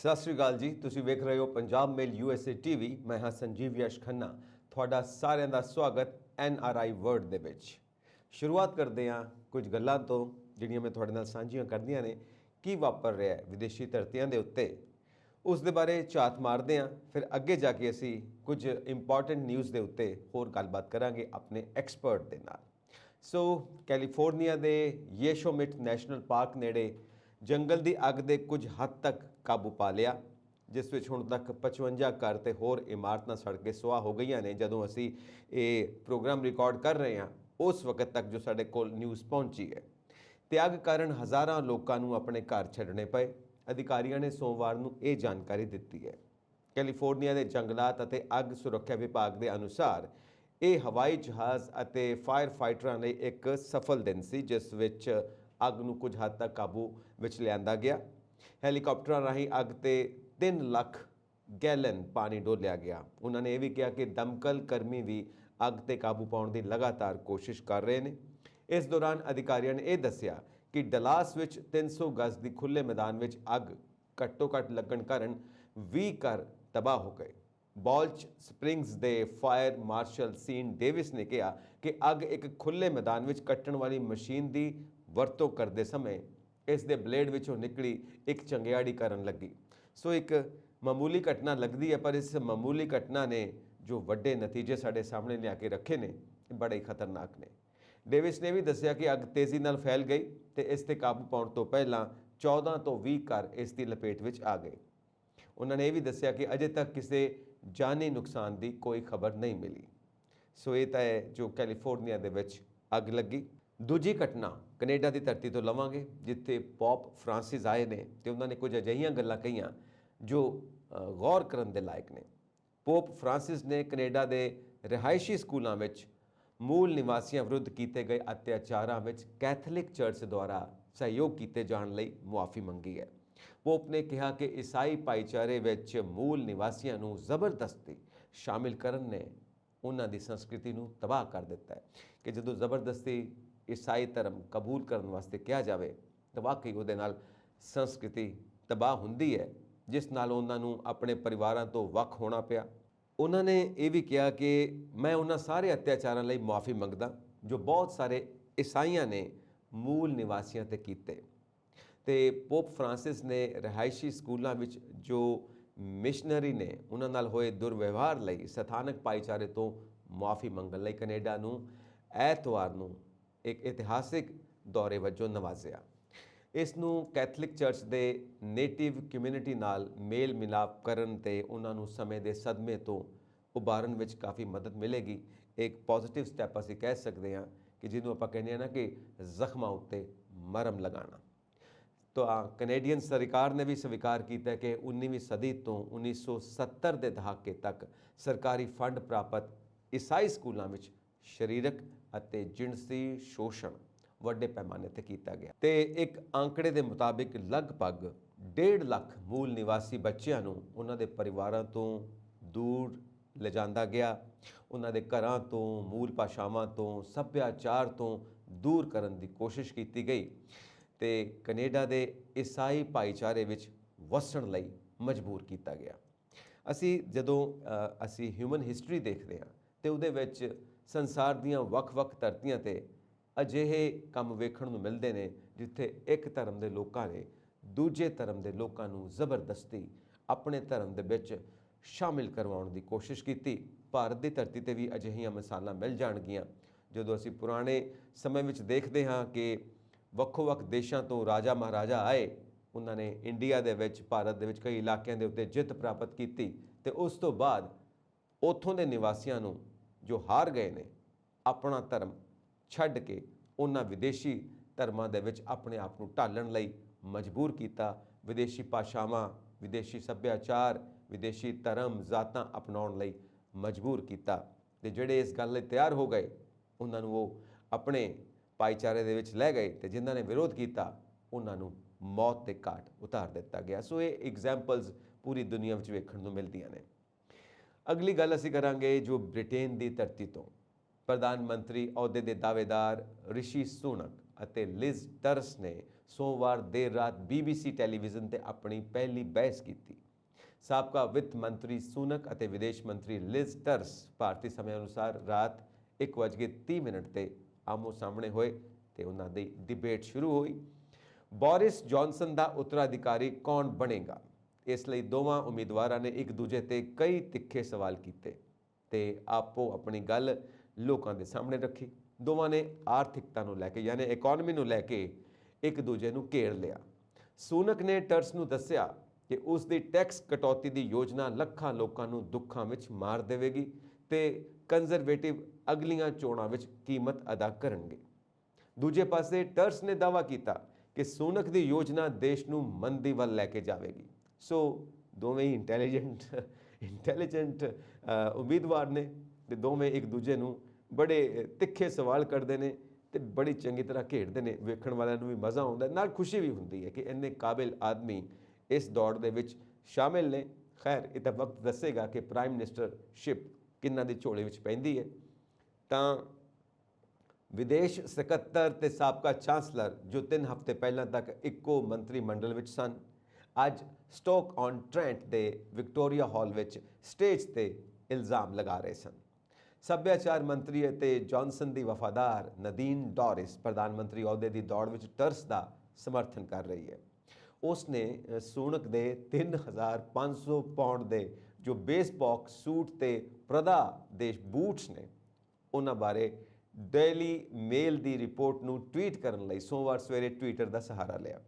ਸਤਿ ਸ਼੍ਰੀ ਅਕਾਲ ਜੀ। ਤੁਸੀਂ ਵੇਖ ਰਹੇ ਹੋ ਪੰਜਾਬ ਮੇਲ USA TV। ਮੈਂ ਹਾਂ ਸੰਜੀਵ ਯਸ਼ ਖੰਨਾ। ਤੁਹਾਡਾ ਸਾਰਿਆਂ ਦਾ ਸਵਾਗਤ NRI ਵਰਡ ਦੇ ਵਿੱਚ। ਸ਼ੁਰੂਆਤ ਕਰਦੇ ਹਾਂ ਕੁਝ ਗੱਲਾਂ ਤੋਂ ਜਿਹੜੀਆਂ ਮੈਂ ਤੁਹਾਡੇ ਨਾਲ ਸਾਂਝੀਆਂ ਕਰਦੀਆਂ ਨੇ। ਕੀ ਵਾਪਰ ਰਿਹਾ ਹੈ ਵਿਦੇਸ਼ੀ ਧਰਤੀਆਂ ਦੇ ਉੱਤੇ, ਉਸ ਦੇ ਬਾਰੇ ਝਾਤ ਮਾਰਦੇ ਹਾਂ। ਫਿਰ ਅੱਗੇ ਜਾ ਕੇ ਅਸੀਂ ਕੁਝ ਇੰਪੋਰਟੈਂਟ ਨਿਊਜ਼ ਦੇ ਉੱਤੇ ਹੋਰ ਗੱਲਬਾਤ ਕਰਾਂਗੇ ਆਪਣੇ ਐਕਸਪਰਟ ਦੇ ਨਾਲ। ਸੋ ਕੈਲੀਫੋਰਨੀਆ ਦੇ ਯੇਸ਼ੋਮਿਟ ਨੈਸ਼ਨਲ ਪਾਰਕ ਨੇੜੇ ਜੰਗਲ ਦੀ ਅੱਗ ਦੇ ਕੁਝ ਹੱਦ ਤੱਕ ਕਾਬੂ ਪਾ ਲਿਆ, ਜਿਸ ਵਿੱਚ ਹੁਣ ਤੱਕ 55 ਘਰ ਤੇ ਹੋਰ ਇਮਾਰਤਾਂ ਸੜ ਕੇ ਸੁਆਹ ਹੋ ਗਈਆਂ ਨੇ। ਜਦੋਂ ਅਸੀਂ ਇਹ ਪ੍ਰੋਗਰਾਮ ਰਿਕਾਰਡ ਕਰ ਰਹੇ ਹਾਂ ਉਸ ਵਕਤ ਤੱਕ ਜੋ ਸਾਡੇ ਕੋਲ ਨਿਊਜ਼ ਪਹੁੰਚੀ ਹੈ। ਤੇ ਅੱਗ ਕਾਰਨ ਹਜ਼ਾਰਾਂ ਲੋਕਾਂ ਨੂੰ ਆਪਣੇ ਘਰ ਛੱਡਣੇ ਪਏ। ਅਧਿਕਾਰੀਆਂ ਨੇ ਸੋਮਵਾਰ ਨੂੰ ਇਹ ਜਾਣਕਾਰੀ ਦਿੱਤੀ ਹੈ। ਕੈਲੀਫੋਰਨੀਆ ਦੇ ਜੰਗਲਾਤ ਅਤੇ ਅੱਗ ਸੁਰੱਖਿਆ ਵਿਭਾਗ ਦੇ ਅਨੁਸਾਰ ਇਹ ਹਵਾਈ ਜਹਾਜ਼ ਅਤੇ ਫਾਇਰ ਫਾਈਟਰਾਂ ਲਈ ਇੱਕ ਸਫਲ ਦਿਨ ਸੀ, ਜਿਸ ਵਿੱਚ ਅੱਗ ਨੂੰ ਕੁਝ ਹੱਦ ਤੱਕ ਕਾਬੂ ਵਿੱਚ ਲਿਆਂਦਾ ਗਿਆ। ਹੈਲੀਕਾਪਟਰਾਂ ਰਾਹੀਂ ਅੱਗ ਤੇ 3 ਲੱਖ ਗੈਲਨ ਪਾਣੀ ਡੋਲਿਆ ਗਿਆ। ਉਹਨਾਂ ਨੇ ਇਹ ਵੀ ਕਿਹਾ ਕਿ ਦਮਕਲ ਕਰਮੀ ਵੀ ਅੱਗ ਤੇ ਕਾਬੂ ਪਾਉਣ ਦੀ ਲਗਾਤਾਰ ਕੋਸ਼ਿਸ਼ ਕਰ ਰਹੇ ਨੇ। ਇਸ ਦੌਰਾਨ ਅਧਿਕਾਰੀਆਂ ਨੇ ਇਹ ਦੱਸਿਆ ਕਿ ਡਲਾਸ ਵਿੱਚ 300 ਗਜ਼ ਦੀ ਖੁੱਲ੍ਹੇ ਮੈਦਾਨ ਵਿੱਚ ਅੱਗ ਘੱਟੋ ਘੱਟ ਲੱਗਣ ਕਾਰਨ 20 ਘਰ ਤਬਾਹ ਹੋ ਗਏ। ਬਾਲਚ ਸਪ੍ਰਿੰਗਸ ਦੇ ਫਾਇਰ ਮਾਰਸ਼ਲ ਸੀਨ ਡੇਵਿਸ ਨੇ ਕਿਹਾ ਕਿ ਅੱਗ ਇੱਕ ਖੁੱਲ੍ਹੇ ਮੈਦਾਨ ਵਿੱਚ ਕੱਟਣ ਵਾਲੀ ਮਸ਼ੀਨ ਦੀ ਵਰਤੋਂ ਕਰਦੇ ਸਮੇਂ ਇਸ ਦੇ ਬਲੇਡ ਵਿੱਚੋਂ ਨਿਕਲੀ ਇੱਕ ਚੰਗਿਆੜੀ ਕਰਨ ਲੱਗੀ। ਸੋ ਇੱਕ ਮਾਮੂਲੀ ਘਟਨਾ ਲੱਗਦੀ ਹੈ, ਪਰ ਇਸ ਮਾਮੂਲੀ ਘਟਨਾ ਨੇ ਜੋ ਵੱਡੇ ਨਤੀਜੇ ਸਾਡੇ ਸਾਹਮਣੇ ਲਿਆ ਕੇ ਰੱਖੇ ਨੇ, ਬੜੇ ਹੀ ਖਤਰਨਾਕ ਨੇ। ਡੇਵਿਸ ਨੇ ਵੀ ਦੱਸਿਆ ਕਿ ਅੱਗ ਤੇਜ਼ੀ ਨਾਲ ਫੈਲ ਗਈ ਤੇ ਇਸ ਤੇ ਕਾਬੂ ਪਾਉਣ ਤੋਂ ਪਹਿਲਾਂ 14 ਤੋਂ 20 ਘਰ ਇਸ ਦੀ ਲਪੇਟ ਵਿੱਚ ਆ ਗਏ। ਉਹਨਾਂ ਨੇ ਇਹ ਵੀ ਦੱਸਿਆ ਕਿ ਅਜੇ ਤੱਕ ਕਿਸੇ ਜਾਨੀ ਨੁਕਸਾਨ ਦੀ ਕੋਈ ਖਬਰ ਨਹੀਂ ਮਿਲੀ। ਸੋ ਇਹ ਤਾਂ ਹੈ ਜੋ ਕੈਲੀਫੋਰਨੀਆ ਦੇ ਵਿੱਚ ਅੱਗ ਲੱਗੀ। ਦੂਜੀ ਘਟਨਾ ਕੈਨੇਡਾ ਦੀ ਧਰਤੀ ਤੋਂ ਲਵਾਂਗੇ, ਜਿੱਥੇ ਪੋਪ ਫਰਾਂਸਿਸ ਆਏ ਨੇ ਤੇ ਉਹਨਾਂ ਨੇ ਕੁਝ ਅਜਿਹੀਆਂ ਗੱਲਾਂ ਕਹੀਆਂ ਜੋ ਗੌਰ ਕਰਨ ਦੇ ਲਾਇਕ ਨੇ। ਪੋਪ ਫਰਾਂਸਿਸ ਨੇ ਕੈਨੇਡਾ ਦੇ ਰਿਹਾਇਸ਼ੀ ਸਕੂਲਾਂ ਵਿੱਚ ਮੂਲ ਨਿਵਾਸੀਆਂ ਵਿਰੁੱਧ ਕੀਤੇ ਗਏ ਅਤਿਆਚਾਰਾਂ ਵਿੱਚ ਕੈਥੋਲਿਕ ਚਰਚ ਦੁਆਰਾ ਸਹਿਯੋਗ ਕੀਤੇ ਜਾਣ ਲਈ ਮੁਆਫੀ ਮੰਗੀ ਹੈ। ਪੋਪ ਨੇ ਕਿਹਾ ਕਿ ਈਸਾਈ ਭਾਈਚਾਰੇ ਵਿੱਚ ਮੂਲ ਨਿਵਾਸੀਆਂ ਨੂੰ ਜ਼ਬਰਦਸਤੀ ਸ਼ਾਮਿਲ ਕਰਨ ਨੇ ਉਹਨਾਂ ਦੀ ਸੰਸਕ੍ਰਿਤੀ ਨੂੰ ਤਬਾਹ ਕਰ ਦਿੱਤਾ ਹੈ। ਕਿ ਜਦੋਂ ਜ਼ਬਰਦਸਤੀ ਈਸਾਈ ਧਰਮ ਕਬੂਲ ਕਰਨ ਵਾਸਤੇ ਕਿਹਾ ਜਾਵੇ ਤਾਂ ਵਾਕਈ ਉਹਦੇ ਨਾਲ ਸੰਸਕ੍ਰਿਤੀ ਤਬਾਹ ਹੁੰਦੀ ਹੈ, ਜਿਸ ਨਾਲ ਉਹਨਾਂ ਨੂੰ ਆਪਣੇ ਪਰਿਵਾਰਾਂ ਤੋਂ ਵੱਖ ਹੋਣਾ ਪਿਆ। ਉਹਨਾਂ ਨੇ ਇਹ ਵੀ ਕਿਹਾ ਕਿ ਮੈਂ ਉਹਨਾਂ ਸਾਰੇ ਅਤਿਆਚਾਰਾਂ ਲਈ ਮੁਆਫੀ ਮੰਗਦਾ ਜੋ ਬਹੁਤ ਸਾਰੇ ਈਸਾਈਆਂ ਨੇ ਮੂਲ ਨਿਵਾਸੀਆਂ 'ਤੇ ਕੀਤੇ। ਤੇ ਪੋਪ ਫਰਾਂਸਿਸ ਨੇ ਰਿਹਾਇਸ਼ੀ ਸਕੂਲਾਂ ਵਿੱਚ ਜੋ ਮਿਸ਼ਨਰੀ ਨੇ ਉਹਨਾਂ ਨਾਲ ਹੋਏ ਦੁਰਵਿਵਹਾਰ ਲਈ ਸਥਾਨਕ ਭਾਈਚਾਰੇ ਤੋਂ ਮੁਆਫੀ ਮੰਗਣ ਲਈ ਕੈਨੇਡਾ ਨੂੰ ਐਤਵਾਰ ਨੂੰ ਇੱਕ ਇਤਿਹਾਸਿਕ ਦੌਰੇ ਵਜੋਂ ਨਵਾਜ਼ਿਆ। ਇਸ ਨੂੰ ਕੈਥੋਲਿਕ ਚਰਚ ਦੇ ਨੇਟਿਵ ਕਮਿਊਨਿਟੀ ਨਾਲ ਮੇਲ ਮਿਲਾਪ ਕਰਨ ਤੇ ਉਹਨਾਂ ਨੂੰ ਸਮੇਂ ਦੇ ਸਦਮੇ ਤੋਂ ਉਭਾਰਨ ਵਿੱਚ ਕਾਫੀ ਮਦਦ ਮਿਲੇਗੀ। ਇੱਕ ਪੋਜ਼ਿਟਿਵ ਸਟੈਪ ਅਸੀਂ ਕਹਿ ਸਕਦੇ ਹਾਂ ਕਿ ਜਿਹਨੂੰ ਆਪਾਂ ਕਹਿੰਦੇ ਹਾਂ ਨਾ ਕਿ ਜ਼ਖਮਾਂ ਉੱਤੇ ਮਰਹਮ ਲਗਾਉਣਾ। ਤਾਂ ਕੈਨੇਡੀਅਨ ਸਰਕਾਰ ਨੇ ਵੀ ਸਵੀਕਾਰ ਕੀਤਾ ਕਿ 19ਵੀਂ ਸਦੀ ਤੋਂ 1970 ਦੇ ਦਹਾਕੇ ਤੱਕ ਸਰਕਾਰੀ ਫੰਡ ਪ੍ਰਾਪਤ ਈਸਾਈ ਸਕੂਲਾਂ ਵਿੱਚ ਸਰੀਰਕ ਅਤੇ ਜਿਨਸੀ ਸ਼ੋਸ਼ਣ ਵੱਡੇ ਪੈਮਾਨੇ 'ਤੇ ਕੀਤਾ ਗਿਆ। ਤੇ ਇੱਕ ਅੰਕੜੇ ਦੇ ਮੁਤਾਬਿਕ ਲਗਭਗ 1.5 ਲੱਖ ਮੂਲ ਨਿਵਾਸੀ ਬੱਚਿਆਂ ਨੂੰ ਉਹਨਾਂ ਦੇ ਪਰਿਵਾਰਾਂ ਤੋਂ ਦੂਰ ਲਿਜਾਂਦਾ ਗਿਆ, ਉਹਨਾਂ ਦੇ ਘਰਾਂ ਤੋਂ, ਮੂਲ ਭਾਸ਼ਾਵਾਂ ਤੋਂ, ਸੱਭਿਆਚਾਰ ਤੋਂ ਦੂਰ ਕਰਨ ਦੀ ਕੋਸ਼ਿਸ਼ ਕੀਤੀ ਗਈ ਤੇ ਕੈਨੇਡਾ ਦੇ ਈਸਾਈ ਭਾਈਚਾਰੇ ਵਿੱਚ ਵਸਣ ਲਈ ਮਜਬੂਰ ਕੀਤਾ ਗਿਆ। ਅਸੀਂ ਜਦੋਂ ਅਸੀਂ ਹਿਊਮਨ ਹਿਸਟਰੀ ਦੇਖਦੇ ਹਾਂ ਤੇ ਉਹਦੇ ਵਿੱਚ ਸੰਸਾਰ ਦੀਆਂ ਵੱਖ-ਵੱਖ ਧਰਤੀਆਂ 'ਤੇ ਅਜਿਹੇ ਕੰਮ ਵੇਖਣ ਨੂੰ ਮਿਲਦੇ ਨੇ ਜਿੱਥੇ ਇੱਕ ਧਰਮ ਦੇ ਲੋਕਾਂ ਨੇ ਦੂਜੇ ਧਰਮ ਦੇ ਲੋਕਾਂ ਨੂੰ ਜ਼ਬਰਦਸਤੀ ਆਪਣੇ ਧਰਮ ਦੇ ਵਿੱਚ ਸ਼ਾਮਿਲ ਕਰਵਾਉਣ ਦੀ ਕੋਸ਼ਿਸ਼ ਕੀਤੀ। ਭਾਰਤ ਦੀ ਧਰਤੀ 'ਤੇ ਵੀ ਅਜਿਹੀਆਂ ਮਿਸਾਲਾਂ ਮਿਲ ਜਾਣਗੀਆਂ। ਜਦੋਂ ਅਸੀਂ ਪੁਰਾਣੇ ਸਮੇਂ ਵਿੱਚ ਦੇਖਦੇ ਹਾਂ ਕਿ ਵੱਖੋ-ਵੱਖ ਦੇਸ਼ਾਂ ਤੋਂ ਰਾਜਾ ਮਹਾਰਾਜਾ ਆਏ, ਉਹਨਾਂ ਨੇ ਇੰਡੀਆ ਦੇ ਵਿੱਚ, ਭਾਰਤ ਦੇ ਵਿੱਚ ਕਈ ਇਲਾਕਿਆਂ ਦੇ ਉੱਤੇ ਜਿੱਤ ਪ੍ਰਾਪਤ ਕੀਤੀ ਤੇ ਉਸ ਤੋਂ ਬਾਅਦ ਉੱਥੋਂ ਦੇ ਨਿਵਾਸੀਆਂ ਨੂੰ ਜੋ ਹਾਰ ਗਏ ਨੇ ਆਪਣਾ ਧਰਮ ਛੱਡ ਕੇ ਉਹਨਾਂ ਵਿਦੇਸ਼ੀ ਧਰਮਾਂ ਦੇ ਵਿੱਚ ਆਪਣੇ ਆਪ ਨੂੰ ਢਾਲਣ ਲਈ ਮਜਬੂਰ ਕੀਤਾ। ਵਿਦੇਸ਼ੀ ਭਾਸ਼ਾਵਾਂ, ਵਿਦੇਸ਼ੀ ਸੱਭਿਆਚਾਰ, ਵਿਦੇਸ਼ੀ ਧਰਮ, ਜ਼ਾਤਾਂ ਅਪਣਾਉਣ ਲਈ ਮਜਬੂਰ ਕੀਤਾ ਤੇ ਜਿਹੜੇ ਇਸ ਗੱਲ ਲਈ ਤਿਆਰ ਹੋ ਗਏ ਉਹਨਾਂ ਨੂੰ ਉਹ ਆਪਣੇ ਭਾਈਚਾਰੇ ਦੇ ਵਿੱਚ ਲੈ ਗਏ ਤੇ ਜਿਨ੍ਹਾਂ ਨੇ ਵਿਰੋਧ ਕੀਤਾ ਉਹਨਾਂ ਨੂੰ ਮੌਤ ਦੇ ਘਾਟ ਉਤਾਰ ਦਿੱਤਾ ਗਿਆ। ਸੋ ਇਹ ਐਗਜ਼ਾਮਪਲਸ ਪੂਰੀ ਦੁਨੀਆ ਵਿੱਚ ਵੇਖਣ ਨੂੰ ਮਿਲਦੀਆਂ ਨੇ। ਅਗਲੀ ਗੱਲ ਅਸੀਂ ਕਰਾਂਗੇ ਜੋ ਬ੍ਰਿਟੇਨ ਦੀ ਧਰਤੀ ਤੋਂ ਪ੍ਰਧਾਨ ਮੰਤਰੀ ਅਹੁਦੇ ਦੇ ਦਾਅਵੇਦਾਰ ਰਿਸ਼ੀ ਸੁਨਕ ਅਤੇ ਲਿਜ਼ ਟਰਸ ਨੇ सोमवार देर रात BBC ਟੈਲੀਵਿਜ਼ਨ ਤੇ ਆਪਣੀ ਪਹਿਲੀ ਬਹਿਸ ਕੀਤੀ। ਸਾਬਕਾ ਵਿੱਤ ਮੰਤਰੀ ਸੁਨਕ ਅਤੇ ਵਿਦੇਸ਼ ਮੰਤਰੀ ਲਿਜ਼ ਟਰਸ ਭਾਰਤੀ ਸਮੇਂ ਅਨੁਸਾਰ ਰਾਤ 1:30 ਤੇ ਆਮੋ ਸਾਹਮਣੇ ਹੋਏ ਤੇ ਉਹਨਾਂ ਦੀ ਡਿਬੇਟ ਸ਼ੁਰੂ ਹੋਈ। ਬੋਰਿਸ ਜੌਨਸਨ ਦਾ ਉੱਤਰਾਧਿਕਾਰੀ ਕੌਣ ਬਣੇਗਾ, ਇਸ ਲਈ ਦੋਵਾਂ ਉਮੀਦਵਾਰਾਂ ਨੇ ਇੱਕ ਦੂਜੇ ਤੇ ਕਈ ਤਿੱਖੇ ਸਵਾਲ ਕੀਤੇ ਤੇ ਆਪੋ ਆਪਣੀ ਗੱਲ ਲੋਕਾਂ ਦੇ ਸਾਹਮਣੇ ਰੱਖੀ। ਦੋਵਾਂ ਨੇ ਆਰਥਿਕਤਾ ਨੂੰ ਲੈ ਕੇ ਯਾਨੀ ਇਕਨੋਮੀ ਨੂੰ ਲੈ ਕੇ ਇੱਕ ਦੂਜੇ ਨੂੰ ਘੇਰ ਲਿਆ। ਸੁਨਕ ਨੇ ਟਰਸ ਨੂੰ ਦੱਸਿਆ ਕਿ ਉਸ ਦੀ ਟੈਕਸ ਕਟੌਤੀ ਦੀ ਯੋਜਨਾ ਲੱਖਾਂ ਲੋਕਾਂ ਨੂੰ ਦੁੱਖਾਂ ਵਿੱਚ ਮਾਰ ਦੇਵੇਗੀ ਤੇ ਕੰਜ਼ਰਵੇਟਿਵ ਅਗਲੀਆਂ ਚੋਣਾਂ ਵਿੱਚ ਕੀਮਤ ਅਦਾ ਕਰਨਗੇ। ਦੂਜੇ ਪਾਸੇ ਟਰਸ ਨੇ ਦਾਅਵਾ ਕੀਤਾ ਕਿ ਸੁਨਕ ਦੀ ਯੋਜਨਾ ਦੇਸ਼ ਨੂੰ ਮੰਦੀ ਵੱਲ ਲੈ ਕੇ ਜਾਵੇਗੀ। ਸੋ ਦੋਵੇਂ ਹੀ ਇੰਟੈਲੀਜੈਂਟ ਉਮੀਦਵਾਰ ਨੇ ਤੇ ਦੋਵੇਂ ਇੱਕ ਦੂਜੇ ਨੂੰ ਬੜੇ ਤਿੱਖੇ ਸਵਾਲ ਕਰਦੇ ਨੇ ਤੇ ਬੜੀ ਚੰਗੀ ਤਰ੍ਹਾਂ ਘੇੜਦੇ ਨੇ। ਵੇਖਣ ਵਾਲਿਆਂ ਨੂੰ ਵੀ ਮਜ਼ਾ ਆਉਂਦਾ, ਨਾਲ ਖੁਸ਼ੀ ਵੀ ਹੁੰਦੀ ਹੈ ਕਿ ਇੰਨੇ ਕਾਬਿਲ ਆਦਮੀ ਇਸ ਦੌੜ ਦੇ ਵਿੱਚ ਸ਼ਾਮਿਲ ਨੇ। ਖੈਰ ਇਹ ਤਾਂ ਵਕਤ ਦੱਸੇਗਾ ਕਿ ਪ੍ਰਾਈਮ ਮਿਨਿਸਟਰਸ਼ਿਪ ਕਿਹਨਾਂ ਦੀ ਝੋਲੇ ਵਿੱਚ ਪੈਂਦੀ ਹੈ। ਤਾਂ ਵਿਦੇਸ਼ ਸਕੱਤਰ ਤੇ ਸਾਬਕਾ ਚਾਂਸਲਰ ਜੋ 3 ਹਫ਼ਤੇ ਪਹਿਲਾਂ ਤੱਕ ਇੱਕੋ ਮੰਤਰੀ ਮੰਡਲ ਵਿੱਚ ਸਨ, ਅੱਜ ਸਟੋਕ ਔਨ ਟ੍ਰੈਂਟ ਦੇ ਵਿਕਟੋਰੀਆ ਹਾਲ ਵਿੱਚ ਸਟੇਜ ਤੇ ਇਲਜ਼ਾਮ ਲਗਾ ਰਹੇ ਸਨ। ਸੱਭਿਆਚਾਰ ਮੰਤਰੀ ਅਤੇ ਜੌਨਸਨ ਦੀ ਵਫਾਦਾਰ ਨਦੀਨ ਡੋਰਿਸ ਪ੍ਰਧਾਨ ਮੰਤਰੀ ਅਹੁਦੇ ਦੀ ਦੌੜ ਵਿੱਚ ਟਰਸ ਦਾ ਸਮਰਥਨ ਕਰ ਰਹੀ ਹੈ। ਉਸ ਨੇ ਸੁਨਕ ਦੇ 3500 ਪਾਉਂਡ ਦੇ ਜੋ ਬੇਸਬਾਕ ਸੂਟ ਤੇ ਪ੍ਰਦਾ ਦੇ ਬੂਟਸ ਨੇ ਉਹਨਾਂ ਬਾਰੇ ਡੇਲੀ ਮੇਲ ਦੀ ਰਿਪੋਰਟ ਨੂੰ ਟਵੀਟ ਕਰਨ ਲਈ ਸੋਮਵਾਰ ਸਵੇਰੇ ਟਵਿੱਟਰ ਦਾ ਸਹਾਰਾ ਲਿਆ।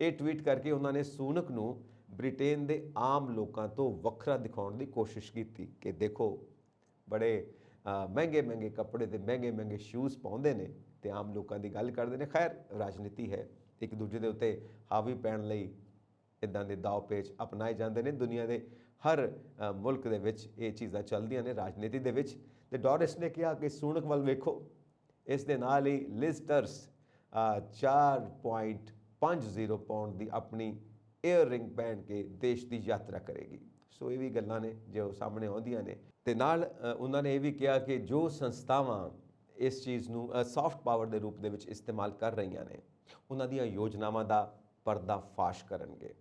ਇਹ ਟਵੀਟ ਕਰਕੇ ਉਹਨਾਂ ਨੇ ਸੁਨਕ ਨੂੰ ਬ੍ਰਿਟੇਨ ਦੇ ਆਮ ਲੋਕਾਂ ਤੋਂ ਵੱਖਰਾ ਦਿਖਾਉਣ ਦੀ ਕੋਸ਼ਿਸ਼ ਕੀਤੀ ਕਿ ਦੇਖੋ ਬੜੇ ਮਹਿੰਗੇ ਕੱਪੜੇ ਤੇ ਮਹਿੰਗੇ ਸ਼ੂਜ਼ ਪਾਉਂਦੇ ਨੇ ਤੇ ਆਮ ਲੋਕਾਂ ਦੀ ਗੱਲ ਕਰਦੇ ਨੇ। ਖੈਰ ਰਾਜਨੀਤੀ ਹੈ, ਇੱਕ ਦੂਜੇ ਦੇ ਉੱਤੇ ਹਾਵੀ ਪੈਣ ਲਈ ਇੱਦਾਂ ਦੇ ਦਾਅ ਪੇਚ ਅਪਣਾਏ ਜਾਂਦੇ ਨੇ। ਦੁਨੀਆ ਦੇ ਹਰ ਮੁਲਕ ਦੇ ਵਿੱਚ ਇਹ ਚੀਜ਼ਾਂ ਚੱਲਦੀਆਂ ਨੇ ਰਾਜਨੀਤੀ ਦੇ ਵਿੱਚ। ਤੇ ਡੋਰਿਸ ਨੇ ਕਿਹਾ ਕਿ ਸੁਨਕ ਵੱਲ ਵੇਖੋ, ਇਸ ਦੇ ਨਾਲ ਹੀ ਲਿਜ਼ ਟਰਸ 4.50 ਪਾਉਂਡ ਦੀ ਆਪਣੀ ਏਅਰ ਰਿੰਗ ਪਹਿਨ ਕੇ ਦੇਸ਼ ਦੀ ਯਾਤਰਾ ਕਰੇਗੀ। ਸੋ ਇਹ ਵੀ ਗੱਲਾਂ ਨੇ ਜੋ ਸਾਹਮਣੇ ਆਉਂਦੀਆਂ ਨੇ। ਤੇ ਨਾਲ ਉਹਨਾਂ ਨੇ ਇਹ ਵੀ ਕਿਹਾ ਕਿ ਜੋ ਸੰਸਥਾਵਾਂ ਇਸ ਚੀਜ਼ ਨੂੰ ਸੌਫਟ ਪਾਵਰ ਦੇ ਰੂਪ ਦੇ ਵਿੱਚ ਇਸਤੇਮਾਲ ਕਰ ਰਹੀਆਂ ਨੇ ਉਹਨਾਂ ਦੀਆਂ ਯੋਜਨਾਵਾਂ ਦਾ ਪਰਦਾਫਾਸ਼ ਕਰਨਗੇ।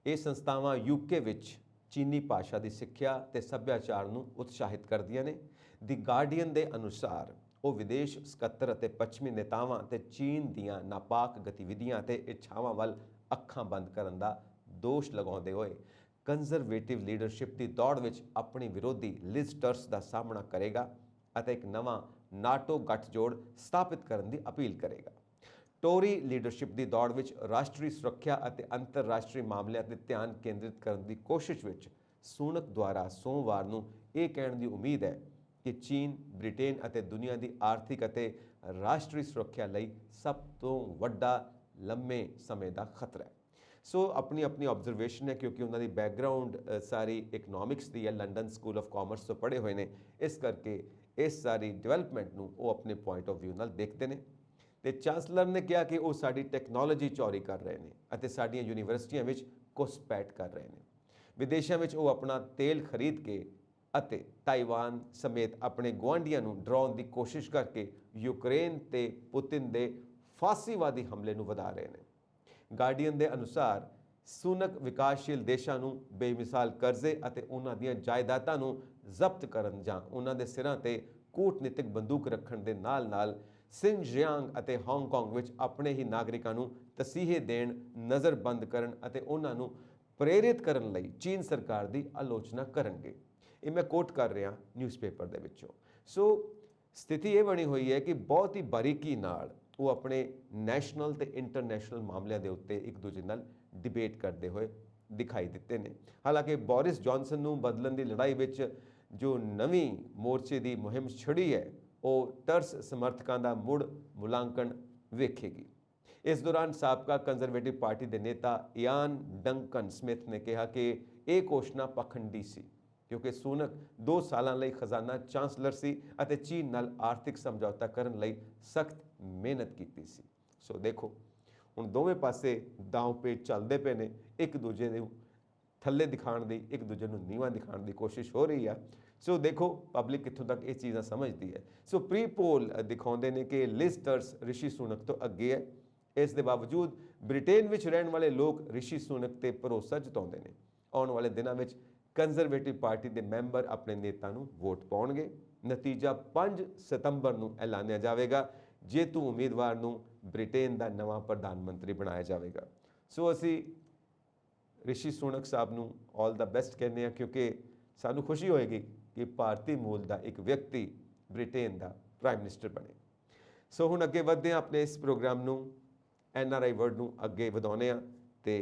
ਇਹ ਸੰਸਥਾਵਾਂ UK ਵਿੱਚ ਚੀਨੀ ਭਾਸ਼ਾ ਦੀ ਸਿੱਖਿਆ ਤੇ ਸੱਭਿਆਚਾਰ ਨੂੰ ਉਤਸ਼ਾਹਿਤ ਕਰਦੀਆਂ ਨੇ। ਦੀ ਗਾਰਡੀਅਨ ਦੇ ਅਨੁਸਾਰ ਉਹ ਵਿਦੇਸ਼ ਸਕੱਤਰ ਅਤੇ ਪੱਛਮੀ ਨੇਤਾਵਾਂ ਤੇ ਚੀਨ ਦੀਆਂ ਨਾਪਾਕ ਗਤੀਵਿਧੀਆਂ ਤੇ ਇੱਛਾਵਾਂ ਵੱਲ ਅੱਖਾਂ ਬੰਦ ਕਰਨ ਦਾ ਦੋਸ਼ ਲਗਾਉਂਦੇ ਹੋਏ ਕੰਜ਼ਰਵੇਟਿਵ ਲੀਡਰਸ਼ਿਪ ਦੀ ਦੌੜ ਵਿੱਚ ਆਪਣੀ ਵਿਰੋਧੀ ਲਿਜ਼ ਟਰਸ ਦਾ ਸਾਹਮਣਾ ਕਰੇਗਾ ਅਤੇ ਇੱਕ ਨਵਾਂ ਨਾਟੋ ਗੱਠਜੋੜ ਸਥਾਪਿਤ ਕਰਨ ਦੀ ਅਪੀਲ ਕਰੇਗਾ। ਟੋਰੀ ਲੀਡਰਸ਼ਿਪ ਦੀ ਦੌੜ ਵਿੱਚ ਰਾਸ਼ਟਰੀ ਸੁਰੱਖਿਆ ਅਤੇ ਅੰਤਰਰਾਸ਼ਟਰੀ ਮਾਮਲਿਆਂ 'ਤੇ ਧਿਆਨ ਕੇਂਦਰਿਤ ਕਰਨ ਦੀ ਕੋਸ਼ਿਸ਼ ਵਿੱਚ ਸੁਨਕ ਦੁਆਰਾ ਸੋਮਵਾਰ ਨੂੰ ਇਹ ਕਹਿਣ ਦੀ ਉਮੀਦ ਹੈ ਕਿ ਚੀਨ ਬ੍ਰਿਟੇਨ ਅਤੇ ਦੁਨੀਆ ਦੀ ਆਰਥਿਕ ਅਤੇ ਰਾਸ਼ਟਰੀ ਸੁਰੱਖਿਆ ਲਈ ਸਭ ਤੋਂ ਵੱਡਾ ਲੰਮੇ ਸਮੇਂ ਦਾ ਖਤਰਾ ਹੈ। ਸੋ ਆਪਣੀ ਆਬਜ਼ਰਵੇਸ਼ਨ ਹੈ ਕਿਉਂਕਿ ਉਹਨਾਂ ਦੀ ਬੈਕਗਰਾਊਂਡ ਸਾਰੀ ਇਕਨੋਮਿਕਸ ਦੀ ਹੈ, ਲੰਡਨ ਸਕੂਲ ਆਫ ਕਾਮਰਸ ਤੋਂ ਪੜ੍ਹੇ ਹੋਏ ਨੇ, ਇਸ ਕਰਕੇ ਇਸ ਸਾਰੀ ਡਿਵੈਲਪਮੈਂਟ ਨੂੰ ਉਹ ਆਪਣੇ ਪੁਆਇੰਟ ਆਫ ਵਿਊ ਨਾਲ ਦੇਖਦੇ ਨੇ। ਤੇ ਚਾਂਸਲਰ ਨੇ ਕਿਹਾ ਕਿ ਉਹ ਸਾਡੀ ਟੈਕਨੋਲੋਜੀ ਚੋਰੀ ਕਰ ਰਹੇ ਨੇ ਅਤੇ ਸਾਡੀਆਂ ਯੂਨੀਵਰਸਿਟੀਆਂ ਵਿੱਚ ਘੁਸਪੈਠ ਕਰ ਰਹੇ ਨੇ। ਵਿਦੇਸ਼ਾਂ ਵਿੱਚ ਉਹ ਆਪਣਾ ਤੇਲ ਖਰੀਦ ਕੇ ਅਤੇ ਤਾਈਵਾਨ ਸਮੇਤ ਆਪਣੇ ਗੁਆਂਢੀਆਂ ਨੂੰ ਡਰਾਉਣ ਦੀ ਕੋਸ਼ਿਸ਼ ਕਰਕੇ ਯੂਕਰੇਨ ਤੇ ਪੁਤਿਨ ਦੇ ਫਾਸੀਵਾਦੀ ਹਮਲੇ ਨੂੰ ਵਧਾ ਰਹੇ ਨੇ। ਗਾਰਡੀਅਨ ਦੇ ਅਨੁਸਾਰ ਸੁਨਕ ਵਿਕਾਸਸ਼ੀਲ ਦੇਸ਼ਾਂ ਨੂੰ ਬੇਮਿਸਾਲ ਕਰਜ਼ੇ ਅਤੇ ਉਹਨਾਂ ਦੀਆਂ ਜਾਇਦਾਦਾਂ ਨੂੰ ਜ਼ਬਤ ਕਰਨ ਜਾਂ ਉਹਨਾਂ ਦੇ ਸਿਰਾਂ ਤੇ ਕੂਟਨੀਤਿਕ ਬੰਦੂਕ ਰੱਖਣ ਦੇ ਨਾਲ ਸਿੰਜਿਆਂਗ ਅਤੇ ਹਾਂਗਕਾਂਗ ਵਿੱਚ ਆਪਣੇ ਹੀ ਨਾਗਰਿਕਾਂ ਨੂੰ ਤਸੀਹੇ ਦੇਣ, ਨਜ਼ਰਬੰਦ ਕਰਨ ਅਤੇ ਉਹਨਾਂ ਨੂੰ ਪ੍ਰੇਰਿਤ ਕਰਨ ਲਈ ਚੀਨ ਸਰਕਾਰ ਦੀ ਆਲੋਚਨਾ ਕਰਨਗੇ। ਇਹ ਮੈਂ ਕੋਟ ਕਰ ਰਿਹਾ ਨਿਊਜ਼ਪੇਪਰ ਦੇ ਵਿੱਚੋਂ। ਸੋ ਸਥਿਤੀ ਇਹ ਬਣੀ ਹੋਈ ਹੈ ਕਿ ਬਹੁਤ ਹੀ ਬਾਰੀਕੀ ਨਾਲ ਉਹ ਆਪਣੇ ਨੈਸ਼ਨਲ ਤੇ ਇੰਟਰਨੈਸ਼ਨਲ ਮਾਮਲਿਆਂ ਦੇ ਉੱਤੇ ਇੱਕ ਦੂਜੇ ਨਾਲ ਡਿਬੇਟ ਕਰਦੇ ਹੋਏ ਦਿਖਾਈ ਦਿੱਤੇ ਨੇ। ਹਾਲਾਂਕਿ ਬੋਰਿਸ ਜੌਨਸਨ ਨੂੰ ਬਦਲਣ ਦੀ ਲੜਾਈ ਵਿੱਚ ਜੋ ਨਵੀਂ ਮੋਰਚੇ ਦੀ ਮੁਹਿੰਮ ਛੜੀ ਹੈ ਉਹ ਟਰਸ ਸਮਰਥਕਾਂ ਦਾ ਮੁੜ ਮੁਲਾਂਕਣ ਵੇਖੇਗੀ। ਇਸ ਦੌਰਾਨ ਸਾਬਕਾ ਕੰਜ਼ਰਵੇਟਿਵ ਪਾਰਟੀ ਦੇ ਨੇਤਾ ਇਆਨ ਡੰਕਨ ਸਮਿਥ ਨੇ ਕਿਹਾ ਕਿ ਇਹ ਘੋਸ਼ਣਾ ਪਖੰਡੀ ਸੀ ਕਿਉਂਕਿ ਸੁਨਕ 2 ਸਾਲਾਂ ਲਈ ਖਜ਼ਾਨਾ ਚਾਂਸਲਰ ਸੀ ਅਤੇ ਚੀਨ ਨਾਲ ਆਰਥਿਕ ਸਮਝੌਤਾ ਕਰਨ ਲਈ ਸਖਤ ਮਿਹਨਤ ਕੀਤੀ ਸੀ। ਸੋ ਦੇਖੋ ਹੁਣ ਦੋਵੇਂ ਪਾਸੇ ਦਾਅ ਪੇਚ ਚੱਲਦੇ ਪਏ ਨੇ, ਇੱਕ ਦੂਜੇ ਨੂੰ ਥੱਲੇ ਦਿਖਾਉਣ ਦੀ, ਇੱਕ ਦੂਜੇ ਨੂੰ ਨੀਵਾਂ ਦਿਖਾਉਣ ਦੀ ਕੋਸ਼ਿਸ਼ ਹੋ ਰਹੀ ਆ। ਸੋ ਦੇਖੋ ਪਬਲਿਕ ਕਿੱਥੋਂ ਤੱਕ ਇਹ ਚੀਜ਼ਾਂ ਸਮਝਦੀ ਹੈ। ਸੋ ਪ੍ਰੀ ਪੋਲ ਦਿਖਾਉਂਦੇ ਨੇ ਕਿ ਲਿਜ਼ ਟਰਸ ਰਿਸ਼ੀ ਸੁਨਕ ਤੋਂ ਅੱਗੇ ਹੈ। ਇਸ ਦੇ ਬਾਵਜੂਦ ਬ੍ਰਿਟੇਨ ਵਿੱਚ ਰਹਿਣ ਵਾਲੇ ਲੋਕ ਰਿਸ਼ੀ ਸੁਨਕ ਤੇ ਭਰੋਸਾ ਜਤਾਉਂਦੇ ਨੇ। ਆਉਣ ਵਾਲੇ ਦਿਨਾਂ ਵਿੱਚ ਕੰਜ਼ਰਵੇਟਿਵ ਪਾਰਟੀ ਦੇ ਮੈਂਬਰ ਆਪਣੇ ਨੇਤਾ ਨੂੰ ਵੋਟ ਪਾਉਣਗੇ। ਨਤੀਜਾ 5 ਸਤੰਬਰ ਨੂੰ ਐਲਾਨਿਆ ਜਾਵੇਗਾ। ਜੇਤੂ ਉਮੀਦਵਾਰ ਨੂੰ ਬ੍ਰਿਟੇਨ ਦਾ ਨਵਾਂ ਪ੍ਰਧਾਨ ਮੰਤਰੀ ਬਣਾਇਆ ਜਾਵੇਗਾ। ਸੋ ਅਸੀਂ ਰਿਸ਼ੀ ਸੁਨਕ ਸਾਹਿਬ ਨੂੰ ਆਲ ਦਾ ਬੈਸਟ ਕਹਿੰਦੇ ਹਾਂ, ਕਿਉਂਕਿ ਸਾਨੂੰ ਖੁਸ਼ੀ ਹੋਏਗੀ ਕਿ ਭਾਰਤੀ ਮੂਲ ਦਾ ਇੱਕ ਵਿਅਕਤੀ ਬ੍ਰਿਟੇਨ ਦਾ ਪ੍ਰਾਈਮ ਮਿਨਿਸਟਰ ਬਣੇ। ਸੋ ਹੁਣ ਅੱਗੇ ਵਧਦੇ ਹਾਂ, ਆਪਣੇ ਇਸ ਪ੍ਰੋਗਰਾਮ ਨੂੰ NRI ਵਰਡ ਨੂੰ ਅੱਗੇ ਵਧਾਉਂਦੇ ਹਾਂ ਤੇ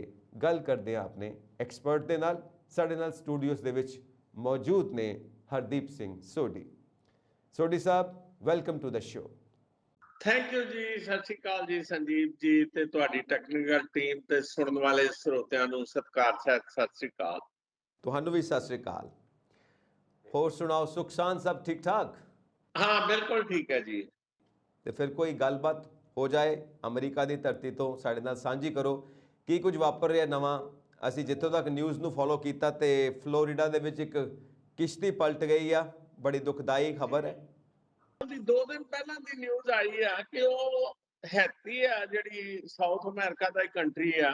ਗੱਲ ਕਰਦੇ ਹਾਂ ਆਪਣੇ ਐਕਸਪਰਟ ਦੇ ਨਾਲ। ਸਾਡੇ ਨਾਲ ਸਟੂਡੀਓਜ਼ ਦੇ ਵਿੱਚ ਮੌਜੂਦ ਨੇ Hardeep Singh Sodhi. Sodhi Sahib, welcome to the show. Thank you ji, ਸਤਿ ਸ਼੍ਰੀ ਅਕਾਲ ਜੀ ਸੰਜੀਵ ਜੀ ਤੇ ਤੁਹਾਡੀ ਟੈਕਨੀਕਲ ਟੀਮ ਤੇ ਸੁਣਨ ਵਾਲੇ ਸਰੋਤਿਆਂ ਨੂੰ ਸਤਿਕਾਰ ਸਹਿਤ ਸਤਿ ਸ਼੍ਰੀ ਅਕਾਲ। ਤੁਹਾਨੂੰ ਵੀ ਸਤਿ ਸ਼੍ਰੀ ਅਕਾਲ। ਹੋਰ ਸੁਣਾਓ, ਸੁਖ ਸ਼ਾਂਤ ਸਭ ਠੀਕ ਠਾਕ? ਹਾਂ ਬਿਲਕੁਲ ਠੀਕ ਹੈ ਜੀ। ਤੇ ਫਿਰ ਕੋਈ ਗੱਲਬਾਤ ਹੋ ਜਾਏ ਅਮਰੀਕਾ ਦੀ ਧਰਤੀ ਤੋਂ, ਸਾਡੇ ਨਾਲ ਸਾਂਝੀ ਕਰੋ ਕੀ ਕੁਝ ਵਾਪਰ ਰਿਹਾ ਨਵਾਂ। ਅਸੀਂ ਜਿੱਥੋਂ ਤੱਕ ਨਿਊਜ਼ ਨੂੰ ਫੋਲੋ ਕੀਤਾ ਤੇ ਫਲੋਰੀਡਾ ਦੇ ਵਿੱਚ ਇੱਕ ਕਿਸ਼ਤੀ ਪਲਟ ਗਈ ਆ, ਬੜੀ ਦੁਖਦਾਈ ਖਬਰ ਹੈ। 2 ਦਿਨ ਪਹਿਲਾਂ ਦੀ ਨਿਊਜ਼ ਆਈ ਆ ਕਿ ਉਹ ਹੈਤੀ ਆ ਜਿਹੜੀ ਸਾਊਥ ਅਮਰੀਕਾ ਦਾ ਇੱਕ ਕੰਟਰੀ ਆ।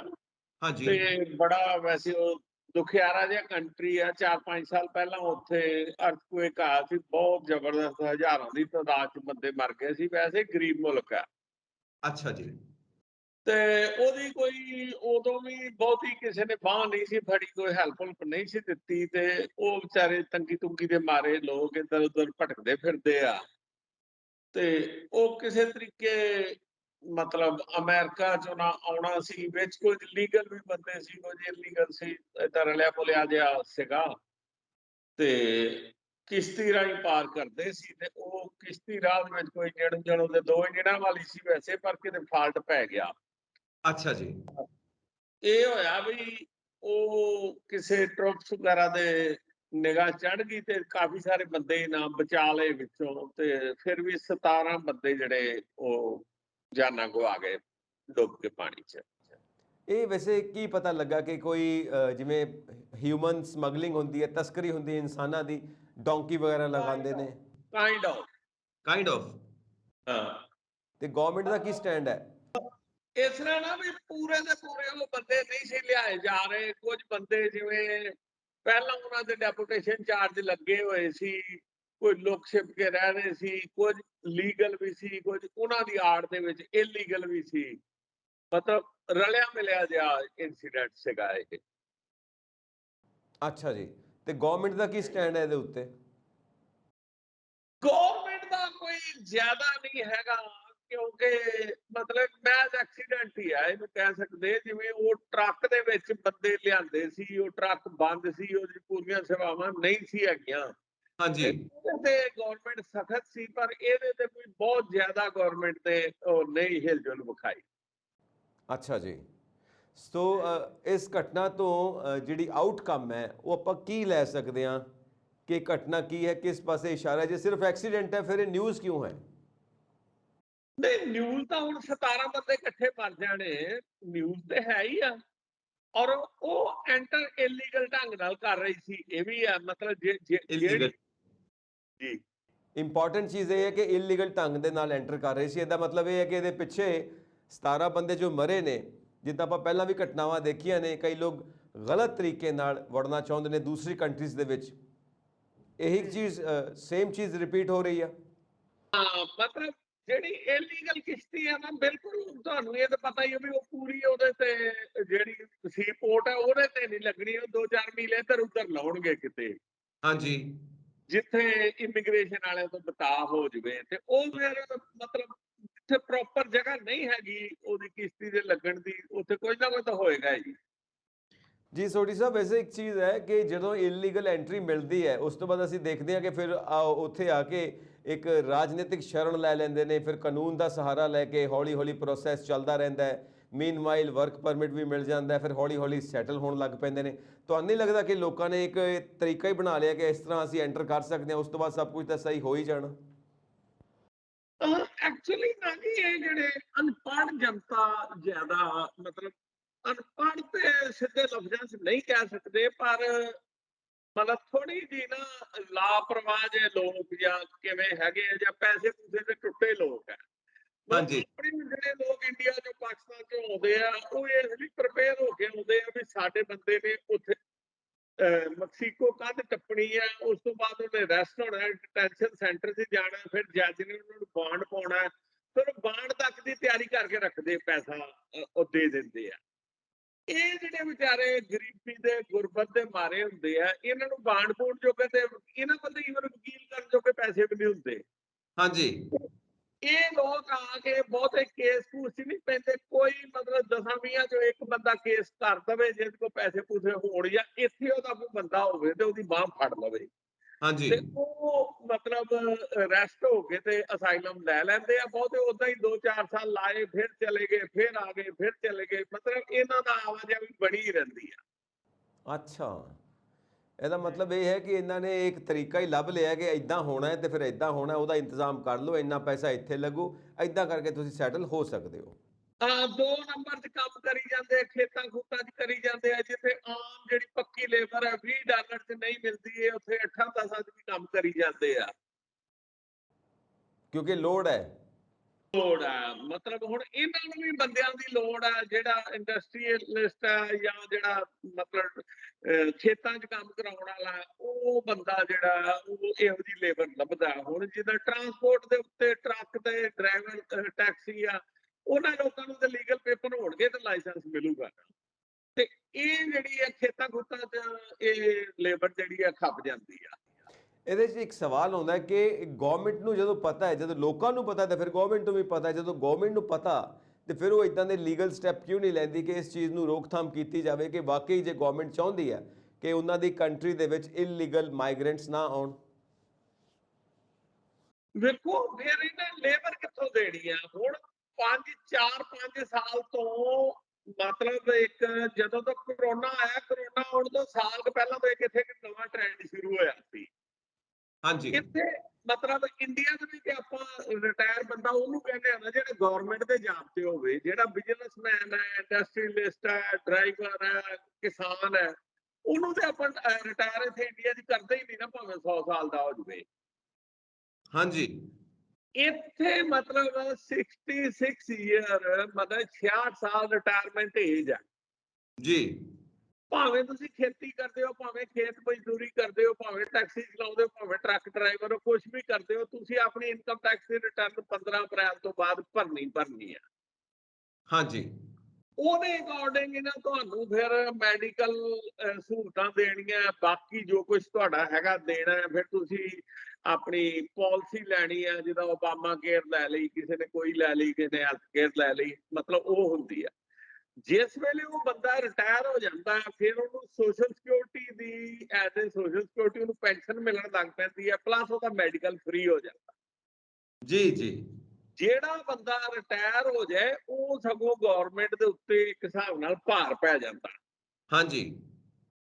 ਹਾਂਜੀ। ਤੇ ਬੜਾ ਵੈਸੇ ਉਹ ਦੁਖਿਆਰਾ ਜਿਹਾ ਕੰਟਰੀ ਆ। 4-5 ਸਾਲ ਪਹਿਲਾਂ ਉੱਥੇ ਅਰਥਕੁਏਕ ਆਇਆ ਸੀ, ਬਹੁਤ ਜ਼ਬਰਦਸਤ, ਹਜ਼ਾਰਾਂ ਦੀ ਤਾਦਾਦ 'ਚ ਬੰਦੇ ਮਰ ਗਏ ਸੀ। ਵੈਸੇ ਗਰੀਬ ਮੁਲਕ ਆ। ਅੱਛਾ ਜੀ। ਤੇ ਉਹਦੀ ਕੋਈ ਉਦੋਂ ਵੀ ਬਹੁਤੀ ਕਿਸੇ ਨੇ ਬਾਂਹ ਨਹੀਂ ਸੀ ਫੜੀ, ਕੋਈ ਹੈਲਪ ਨਹੀਂ ਸੀ ਦਿੱਤੀ। ਤੇ ਉਹ ਵਿਚਾਰੇ ਤੰਗੀ ਤੁੰਗੀ ਦੇ ਮਾਰੇ ਲੋਕ ਇੱਧਰ ਉੱਧਰ ਭਟਕਦੇ ਫਿਰਦੇ ਆ। ਤੇ ਉਹ ਕਿਸੇ ਤਰੀਕੇ ਮਤਲਬ ਅਮਰੀਕਾ ਚੋਂ ਨਾ ਆਉਣਾ ਸੀ। ਵਿੱਚ ਕੁਝ ਲੀਗਲ ਵੀ ਬੰਦੇ ਸੀ, ਕੁਝ ਇਲੀਗਲ ਸੀ, ਏਦਾਂ ਰਲਿਆ ਪੁਲਿਆ ਜਿਹਾ ਸੀਗਾ। ਤੇ ਕਿਸ਼ਤੀ ਰਾਹੀਂ ਪਾਰ ਕਰਦੇ ਸੀ ਤੇ ਉਹ ਕਿਸ਼ਤੀ ਰਾਹ ਦੇ ਵਿੱਚ ਕੋਈ ਇੰਜਣ ਉਹਦੇ 2 ਇੰਜਣਾਂ ਵਾਲੀ ਸੀ ਵੈਸੇ, ਪਰ ਕਿਤੇ ਫਾਲਟ ਪੈ ਗਿਆ। ਅੱਛਾ ਜੀ। ਇਹ ਹੋਇਆ ਵੀ ਉਹ ਕਿਸੇ ਟਰੱਕਸ ਵਗੈਰਾ ਦੇ ਨਿਗਾਹ ਚੜ ਗਈ ਤੇ ਕਾਫੀ ਸਾਰੇ ਬੰਦੇ ਨਾ ਬਚਾ ਲਏ ਵਿੱਚੋਂ। ਤੇ ਫਿਰ ਵੀ 17 ਬੰਦੇ ਜਿਹੜੇ ਉਹ ਜਾਨਾਂ ਗਵਾ ਗਏ ਡੁੱਬ ਕੇ ਪਾਣੀ 'ਚ। ਇਹ ਵੈਸੇ ਕੀ ਪਤਾ ਲੱਗਾ ਕਿ ਕੋਈ ਜਿਵੇਂ ਹਿਊਮਨ ਸਮਗਲਿੰਗ ਹੁੰਦੀ ਹੈ, ਤਸਕਰੀ ਹੁੰਦੀ ਹੈ ਇਨਸਾਨਾਂ ਦੀ, ਡੋਂਕੀ ਵਗੈਰਾ ਲਗਾਉਂਦੇ ਨੇ? ਕਾਈਂਡ ਆਫ ਹਾਂ। ਤੇ ਗਵਰਨਮੈਂਟ ਦਾ ਕੀ ਸਟੈਂਡ ਹੈ? ਇਸ ਤਰ੍ਹਾਂ ਨਾ ਵੀ ਪੂਰੇ ਦੇ ਪੂਰੇ ਉਹ ਬੰਦੇ ਨਹੀਂ ਸੀ ਲਿਆਏ ਜਾ ਰਹੇ। ਕੁਝ ਬੰਦੇ ਜਿਵੇਂ ਪਹਿਲਾਂ ਉਹਨਾਂ ਦੇ ਡੈਪੂਟੇਸ਼ਨ ਚਾਰਜ ਲੱਗੇ ਹੋਏ ਸੀ, ਕੋਈ ਲੁਕ ਛਿਪ ਕੇ ਰਹਿ ਰਹੇ ਸੀ, ਕੁਝ ਲੀਗਲ ਵੀ ਸੀ, ਕੁਝ ਉਹਨਾਂ ਦੀ ਆੜ ਦੇ ਵਿੱਚ ਇਲੀਗਲ ਵੀ ਸੀ। ਮਤਲਬ ਰਲਿਆ ਮਿਲਿਆ ਜਿਹਾ ਇਨਸੀਡੈਂਟ ਸੀਗਾ ਇਹ। ਅੱਛਾ ਜੀ। ਤੇ ਗਵਰਨਮੈਂਟ ਦਾ ਕੀ ਸਟੈਂਡ ਹੈ ਇਹਦੇ ਉੱਤੇ? ਗਵਰਨਮੈਂਟ ਦਾ ਕੋਈ ਜ਼ਿਆਦਾ ਨਹੀਂ ਹੈਗਾ, ਕਿਉਂਕਿ ਮਤਲਬ ਮੈਜ਼ ਐਕਸੀਡੈਂਟ ਹੀ ਆ ਇਹਨੂੰ ਕਹਿ ਸਕਦੇ। ਜਿਵੇਂ ਉਹ ਟਰੱਕ ਦੇ ਵਿੱਚ ਬੰਦੇ ਲਿਆਂਦੇ ਸੀ, ਉਹ ਟਰੱਕ ਬੰਦ ਸੀ, ਉਹਦੀ ਪੂਰੀਆਂ ਸੇਵਾਵਾਂ ਨਹੀਂ ਸੀ ਹੈਗੀਆਂ। ਹਾਂਜੀ। ਤੇ ਗਵਰਨਮੈਂਟ ਸਖਤ ਸੀ, ਪਰ ਇਹਦੇ ਤੇ ਕੋਈ ਬਹੁਤ ਜ਼ਿਆਦਾ ਗਵਰਨਮੈਂਟ ਨੇ ਉਹ ਨਹੀਂ ਹਿਲਜੁਲ ਵਿਖਾਈ। ਅੱਛਾ ਜੀ। ਸੋ ਇਸ ਘਟਨਾ ਤੋਂ ਜਿਹੜੀ ਆਊਟਕਮ ਹੈ ਉਹ ਆਪਾਂ ਕੀ ਲੈ ਸਕਦੇ ਹਾਂ ਕਿ ਘਟਨਾ ਕੀ ਹੈ, ਕਿਸ ਪਾਸੇ ਇਸ਼ਾਰਾ? ਜੇ ਸਿਰਫ ਐਕਸੀਡੈਂਟ ਹੈ ਫਿਰ ਇਹ ਨਿਊਜ਼ ਕਿਉਂ ਹੈ? ਨਹੀਂ, ਨਿਊਜ਼ ਤਾਂ ਹੁਣ 17 ਬੰਦੇ ਇਕੱਠੇ ਮਰ ਜਾਣੇ ਨਿਊਜ਼ ਤੇ ਹੈ ਹੀ ਆ। ਔਰ ਉਹ ਐਂਟਰ ਇਲੀਗਲ ਢੰਗ ਨਾਲ ਕਰ ਰਹੀ ਸੀ, ਇਹ ਵੀ ਆ। ਮਤਲਬ ਜਿਹੜੀ ਜੀ ਇੰਪੋਰਟੈਂਟ ਚੀਜ਼ ਇਹ ਹੈ ਕਿ ਇਲੀਗਲ ਢੰਗ ਦੇ ਨਾਲ ਐਂਟਰ ਕਰ ਰਹੇ ਸੀ। ਇਹਦਾ ਮਤਲਬ ਇਹ ਹੈ ਕਿ ਇਹਦੇ ਪਿੱਛੇ 17 ਬੰਦੇ ਜੋ ਮਰੇ ਨੇ, ਜਿੱਦਾਂ ਆਪਾਂ ਪਹਿਲਾਂ ਵੀ ਘਟਨਾਵਾਂ ਦੇਖੀਆਂ ਨੇ, ਕਈ ਲੋਕ ਗਲਤ ਤਰੀਕੇ ਨਾਲ ਵੜਨਾ ਚਾਹੁੰਦੇ ਨੇ ਦੂਸਰੀ ਕੰਟਰੀਜ਼ ਦੇ ਵਿੱਚ। ਇਹੀ ਚੀਜ਼ ਸੇਮ ਚੀਜ਼ ਰਿਪੀਟ ਹੋ ਰਹੀ ਆ। ਹਾਂ, ਮਤਲਬ ਜਿਹੜੀ ਇਲੀਗਲ ਕਿਸ਼ਤੀ ਆ ਨਾ, ਬਿਲਕੁਲ ਤੁਹਾਨੂੰ ਇਹ ਤਾਂ ਪਤਾ ਹੀ ਹੈ ਵੀ ਉਹ ਪੂਰੀ ਉਹਦੇ ਤੇ ਜਿਹੜੀ ਸੀ ਪੋਰਟ ਹੈ ਉਹਦੇ ਤੇ ਨਹੀਂ ਲੱਗਣੀ। ਉਹ 2-4 ਮੀਲ ਇੱਧਰ ਉੱਧਰ ਲਾਉਣਗੇ ਕਿਤੇ, ਹਾਂਜੀ, ਜਿੱਥੇ ਇਮੀਗ੍ਰੇਸ਼ਨ ਵਾਲਿਆਂ ਤੋਂ ਬਚਾਅ ਹੋ ਜਾਵੇ। ਤੇ ਉਹ ਫਿਰ ਮਤਲਬ ਜਿੱਥੇ ਪ੍ਰੋਪਰ ਜਗ੍ਹਾ ਨਹੀਂ ਹੈਗੀ ਉਹਦੀ ਕਿਸ਼ਤੀ ਦੇ ਲੱਗਣ ਦੀ, ਉੱਥੇ ਕੁਝ ਨਾ ਕੁਝ ਤਾਂ ਹੋਏਗਾ ਹੀ। ਜੀ ਸੋਢੀ ਸਾਹਿਬ, ਵੈਸੇ ਇੱਕ ਚੀਜ਼ ਹੈ ਕਿ ਜਦੋਂ ਇਲੀਗਲ ਐਂਟਰੀ ਮਿਲਦੀ ਹੈ ਉਸ ਤੋਂ ਬਾਅਦ ਅਸੀਂ ਦੇਖਦੇ ਹਾਂ ਕਿ ਫਿਰ ਉੱਥੇ ਆ ਕੇ ਇੱਕ ਰਾਜਨੀਤਿਕ ਸ਼ਰਨ ਲੈ ਲੈਂਦੇ ਨੇ, ਫਿਰ ਕਾਨੂੰਨ ਦਾ ਸਹਾਰਾ ਲੈ ਕੇ ਹੌਲੀ ਹੌਲੀ ਪ੍ਰੋਸੈਸ ਚੱਲਦਾ ਰਹਿੰਦਾ ਹੈ। ਮੀਨਵਾਈਲ ਵਰਕ ਪਰਮਿਟ ਵੀ ਮਿਲ ਜਾਂਦਾ, ਫਿਰ ਹੌਲੀ ਹੌਲੀ ਸੈਟਲ ਹੋਣ ਲੱਗ ਪੈਂਦੇ ਨੇ। ਤੁਹਾਨੂੰ ਨਹੀਂ ਲੱਗਦਾ ਕਿ ਲੋਕਾਂ ਨੇ ਇੱਕ ਤਰੀਕਾ ਹੀ ਬਣਾ ਲਿਆ ਕਿ ਇਸ ਤਰ੍ਹਾਂ ਅਸੀਂ ਐਂਟਰ ਕਰ ਸਕਦੇ ਹਾਂ, ਉਸ ਤੋਂ ਬਾਅਦ ਸਭ ਕੁਝ ਤਾਂ ਸਹੀ ਹੋ ਹੀ ਜਾਣਾ? ਐਕਚੁਅਲੀ ਨਾ ਜੀ, ਇਹ ਜਿਹੜੇ ਅਨਪੜ੍ਹ ਜਨਤਾ ਜ਼ਿਆਦਾ, ਮਤਲਬ ਅਨਪੜ੍ਹ ਤੇ ਸਿੱਧੇ ਲਫ਼ਜ਼ਾਂ 'ਚ ਨਹੀਂ ਕਹਿ ਸਕਦੇ, ਪਰ ਮਤਲਬ ਥੋੜੀ ਜੀ ਨਾ ਲਾਪਰਵਾਹ ਜਿਹੇ ਲੋਕ ਜਾਂ ਕਿਵੇਂ ਹੈਗੇ ਆ, ਜਾਂ ਪੈਸੇ ਪੂਸੇ ਦੇ ਟੁੱਟੇ ਲੋਕ ਹੈ, ਮਤਲਬ ਹਾਂਜੀ ਆਪਣੇ ਜਿਹੜੇ ਲੋਕ ਇੰਡੀਆ ਚੋਂ ਪਾਕਿਸਤਾਨ ਚੋਂ ਆਉਂਦੇ ਆ ਉਹ ਇਸ ਲਈ ਪ੍ਰਪੇਅਰ ਹੋ ਕੇ ਆਉਂਦੇ ਆ ਵੀ ਸਾਡੇ ਬੰਦੇ ਨੇ ਉੱਥੇ ਮੈਕਸੀਕੋ ਕੰਧ ਟੱਪਣੀ ਆ, ਉਸ ਤੋਂ ਬਾਅਦ ਉਹਨੇ ਅਰੈਸਟ ਹੋਣਾ, ਡਿਟੈਂਸ਼ਨ ਸੈਂਟਰ 'ਚ ਜਾਣਾ, ਫਿਰ ਜੱਜ ਨੇ ਉਹਨਾਂ ਨੂੰ ਬਾਂਡ ਪਾਉਣਾ, ਫਿਰ ਬਾਂਡ ਤੱਕ ਦੀ ਤਿਆਰੀ ਕਰਕੇ ਰੱਖਦੇ, ਪੈਸਾ ਉਹ ਦੇ ਦਿੰਦੇ ਆ। ਇਹ ਜਿਹੜੇ ਵਿਚਾਰੇ ਗਰੀਬੀ ਦੇ ਗੁਰਬਤ ਦੇ ਮਾਰੇ ਹੁੰਦੇ ਆ, ਇਹਨਾਂ ਨੂੰ ਬਾਂਡ ਬੂੰਡ ਜੋਗੇ ਤੇ ਇਹਨਾਂ ਕੋਲ ਈਵਨ ਵਕੀਲ ਕਰਨ ਜੋਗੇ ਪੈਸੇ ਵੀ ਨਹੀਂ ਹੁੰਦੇ। ਹਾਂਜੀ ਇਹ ਲੋਕ ਆ ਕੇ ਬਹੁਤੇ ਕੇਸ ਕੂਸ 'ਚ ਨਹੀਂ ਪੈਂਦੇ, ਕੋਈ ਮਤਲਬ 10-20 ਚੋਂ ਇੱਕ ਬੰਦਾ ਕੇਸ ਕਰ ਦਵੇ ਜਿਹਦੇ ਕੋਲ ਪੈਸੇ ਪੂਸੇ ਹੋਣ, ਜਾਂ ਇੱਥੇ ਉਹਦਾ ਕੋਈ ਬੰਦਾ ਹੋਵੇ ਤੇ ਉਹਦੀ ਬਾਂਹ ਫੜ ਲਵੇ ਹਾਂਜੀ ਤੇ ਉਹ ਮਤਲਬ ਅਰੈਸਟ ਹੋ ਕੇ ਤੇ ਅਸਾਈਲਮ ਲੈ ਲੈਂਦੇ ਆ। ਬਹੁਤੇ ਉਦਾਂ ਹੀ 2-4 ਸਾਲ ਲਾਏ, ਫਿਰ ਚਲੇ ਗਏ, ਫਿਰ ਆ ਗਏ, ਫਿਰ ਚਲੇ ਗਏ। ਮਤਲਬ ਇਹਨਾਂ ਦਾ ਆਵਾਜਾਈ ਬਣੀ ਹੀ ਰਹਿੰਦੀ ਆ। ਅੱਛਾ ਇਹਦਾ ਮਤਲਬ ਇਹ ਹੈ ਕਿ ਇਹਨਾਂ ਨੇ ਇੱਕ ਤਰੀਕਾ ਹੀ ਲੱਭ ਲਿਆ ਕਿ ਇਦਾਂ ਹੋਣਾ ਹੈ ਤੇ ਫਿਰ ਇਦਾਂ ਹੋਣਾ, ਉਹਦਾ ਇੰਤਜ਼ਾਮ ਕਰ ਲਓ, ਇੰਨਾ ਪੈਸਾ ਇੱਥੇ ਲੱਗੂ, ਇਦਾਂ ਕਰਕੇ ਤੁਸੀਂ ਸੈਟਲ ਹੋ ਸਕਦੇ ਹੋ। 2 ਨੰਬਰ 'ਚ ਕੰਮ ਕਰੀ ਜਾਂਦੇ ਆ, ਖੇਤਾਂ ਖੂਤਾਂ 'ਚ ਕਰੀ ਜਾਂਦੇ ਆ, ਜਿੱਥੇ ਆਮ ਜਿਹੜੀ ਪੱਕੀ ਲੇਬਰ ਹੈ $20 'ਚ ਨਹੀਂ ਮਿਲਦੀ, ਹੈ ਉੱਥੇ 8-10 'ਚ ਵੀ ਕੰਮ ਕਰੀ ਜਾਂਦੇ ਆ। ਕਿਉਂਕਿ ਲੋੜ ਹੈ। ਲੋੜ ਆ, ਮਤਲਬ ਹੁਣ ਇਹਨਾਂ ਨੂੰ ਵੀ ਬੰਦਿਆਂ ਦੀ ਲੋੜ ਆ, ਜਿਹੜਾ ਇੰਡਸਟਰੀਅਲਿਸਟ ਆ ਜਾਂ ਜਿਹੜਾ ਮਤਲਬ ਖੇਤਾਂ 'ਚ ਕੰਮ ਕਰਾਉਣ ਵਾਲਾ, ਉਹ ਬੰਦਾ ਜਿਹੜਾ ਉਹ ਇਹੋ ਜਿਹੀ ਲੇਬਰ ਲੱਭਦਾ। ਹੁਣ ਜਿੱਦਾਂ ਟਰਾਂਸਪੋਰਟ ਦੇ ਉੱਤੇ ਟਰੱਕ ਤੇ ਡਰਾਈਵਰ ਟੈਕਸੀ ਆ, ਉਹਨਾਂ ਲੋਕਾਂ ਨੂੰ ਤਾਂ ਲੀਗਲ ਪੇਪਰ ਹੋਣਗੇ ਤੇ ਲਾਇਸੈਂਸ ਮਿਲੂਗਾ। ਤੇ ਇਹ ਜਿਹੜੀ ਆ ਖੇਤਾਂ ਖੂਤਾਂ 'ਚ ਇਹ ਲੇਬਰ ਜਿਹੜੀ ਆ ਖੱਪ ਜਾਂਦੀ ਆ। ਇਹਦੇ 'ਚ ਇੱਕ ਸਵਾਲ ਆਉਂਦਾ ਹੈ ਕਿ ਗਵਰਨਮੈਂਟ ਨੂੰ ਜਦੋਂ ਪਤਾ ਹੈ, ਜਦੋਂ ਲੋਕਾਂ ਨੂੰ ਪਤਾ ਤਾਂ ਫਿਰ ਗਵਰਨਮੈਂਟ ਨੂੰ ਵੀ ਪਤਾ ਹੈ, ਜਦੋਂ ਗਵਰਨਮੈਂਟ ਨੂੰ ਪਤਾ ਤੇ ਫਿਰ ਉਹ ਇਦਾਂ ਦੇ ਲੀਗਲ ਸਟੈਪ ਕਿਉਂ ਨਹੀਂ ਲੈਂਦੀ ਕਿ ਇਸ ਚੀਜ਼ ਨੂੰ ਰੋਕਥਾਮ ਕੀਤੀ ਜਾਵੇ, ਕਿ ਵਾਕਈ ਜੇ ਗਵਰਨਮੈਂਟ ਚਾਹੁੰਦੀ ਹੈ ਕਿ ਉਹਨਾਂ ਦੀ ਕੰਟਰੀ ਦੇ ਵਿੱਚ ਇਲੀਗਲ ਮਾਈਗ੍ਰੈਂਟਸ ਨਾ ਆਉਣ। ਵੇਖੋ ਫਿਰ ਇਹਨਾਂ ਲੇਬਰ ਕਿੱਥੋਂ ਦੇਣੀ ਆ? ਹੁਣ 4-5 ਸਾਲ ਤੋਂ ਮਤਲਬ ਇੱਕ ਜਦੋਂ ਤੋਂ ਕਰੋਨਾ ਆਇਆ, ਕਰੋਨਾ ਆਉਣ ਤੋਂ ਸਾਲ ਕੁ ਪਹਿਲਾਂ ਤੋਂ ਇੱਕ ਇੱਥੇ ਇੱਕ ਨਵਾਂ ਟ੍ਰੈਂਡ ਸ਼ੁਰੂ ਹੋਇਆ ਸੀ। ਹਾਂਜੀ ਇੱਥੇ ਮਤਲਬ ਇੰਡੀਆ ਦੇ ਵਿੱਚ ਆਪਾਂ ਰਿਟਾਇਰ ਬੰਦਾ ਉਹਨੂੰ ਕਹਿੰਦੇ ਆ ਨਾ ਜਿਹੜਾ ਗਵਰਨਮੈਂਟ ਦੇ ਜਾਬ ਤੇ ਹੋਵੇ, ਜਿਹੜਾ ਬਿਜ਼ਨਸਮੈਨ ਹੈ, ਇੰਡਸਟਰੀਅਲਿਸਟ ਹੈ, ਡਰਾਈਵਰ ਹੈ, ਕਿਸਾਨ ਹੈ, ਉਹਨੂੰ ਤੇ ਆਪਾਂ ਰਿਟਾਇਰ ਇੱਥੇ ਇੰਡੀਆ 'ਚ ਕਰਦੇ ਹੀ ਨਹੀਂ ਨਾ, ਭਾਵੇਂ 100 ਸਾਲ ਦਾ ਹੋ ਜਾਵੇ। ਹਾਂਜੀ ਇੱਥੇ ਮਤਲਬ 66 ਈਅਰ ਮਤਲਬ 66 ਸਾਲ ਰਿਟਾਇਰਮੈਂਟ ਏਜ ਹੈ। ਜੀ ਭਾਵੇਂ ਤੁਸੀਂ ਖੇਤੀ ਕਰਦੇ ਹੋ, ਭਾਵੇਂ ਖੇਤ ਮਜ਼ਦੂਰੀ ਕਰਦੇ ਹੋ, ਭਾਵੇਂ ਟੈਕਸੀ ਚਲਾਉਂਦੇ ਹੋ, ਭਾਵੇਂ ਟਰੱਕ ਡਰਾਈਵਰ ਹੋ, ਕੁਝ ਵੀ ਕਰਦੇ ਹੋ, ਤੁਸੀਂ ਆਪਣੀ ਇਨਕਮ ਟੈਕਸ ਦੀ ਰਿਟਰਨ 15 ਅਪ੍ਰੈਲ ਤੋਂ ਬਾਅਦ ਭਰਨੀ ਹੈ। ਹਾਂਜੀ ਉਹਦੇ ਅਕੋਰਡਿੰਗ ਇਹਨਾਂ ਤੁਹਾਨੂੰ ਫਿਰ ਮੈਡੀਕਲ ਸਹੂਲਤਾਂ ਦੇਣੀਆਂ, ਬਾਕੀ ਜੋ ਕੁਝ ਤੁਹਾਡਾ ਹੈਗਾ ਦੇਣਾ ਹੈ। ਫਿਰ ਤੁਸੀਂ ਆਪਣੀ ਪਾਲਿਸੀ ਲੈਣੀ ਹੈ, ਜਿੱਦਾਂ ਓਬਾਮਾ ਕੇਅਰ ਲੈ ਲਈ, ਕਿਸੇ ਨੇ ਕੋਈ ਲੈ ਲਈ, ਕਿਸੇ ਨੇ ਹੈਲਥ ਕੇਅਰ ਲੈ ਲਈ, ਮਤਲਬ ਉਹ ਹੁੰਦੀ ਹੈ। ਜਿਸ ਵੇਲੇ ਉਹ ਬੰਦਾ ਰਿਟਾਇਰ ਹੋ ਜਾਂਦਾ ਹੈ, ਫਿਰ ਉਹਨੂੰ social security the as a social security ਉਹਨੂੰ ਪੈਨਸ਼ਨ ਮਿਲਣ ਲੱਗ ਪੈਂਦੀ ਹੈ, ਪਲੱਸ ਉਹਦਾ ਮੈਡੀਕਲ ਫ੍ਰੀ ਹੋ ਜਾਂਦਾ। ਜੀ ਜੀ ਜਿਹੜਾ ਬੰਦਾ ਰਿਟਾਇਰ ਹੋ ਜਾਏ ਉਹ ਸਗੋਂ ਗਵਰਨਮੈਂਟ ਦੇ ਉੱਤੇ ਇੱਕ ਹਿਸਾਬ ਨਾਲ ਭਾਰ ਪੈ ਜਾਂਦਾ। ਹਾਂਜੀ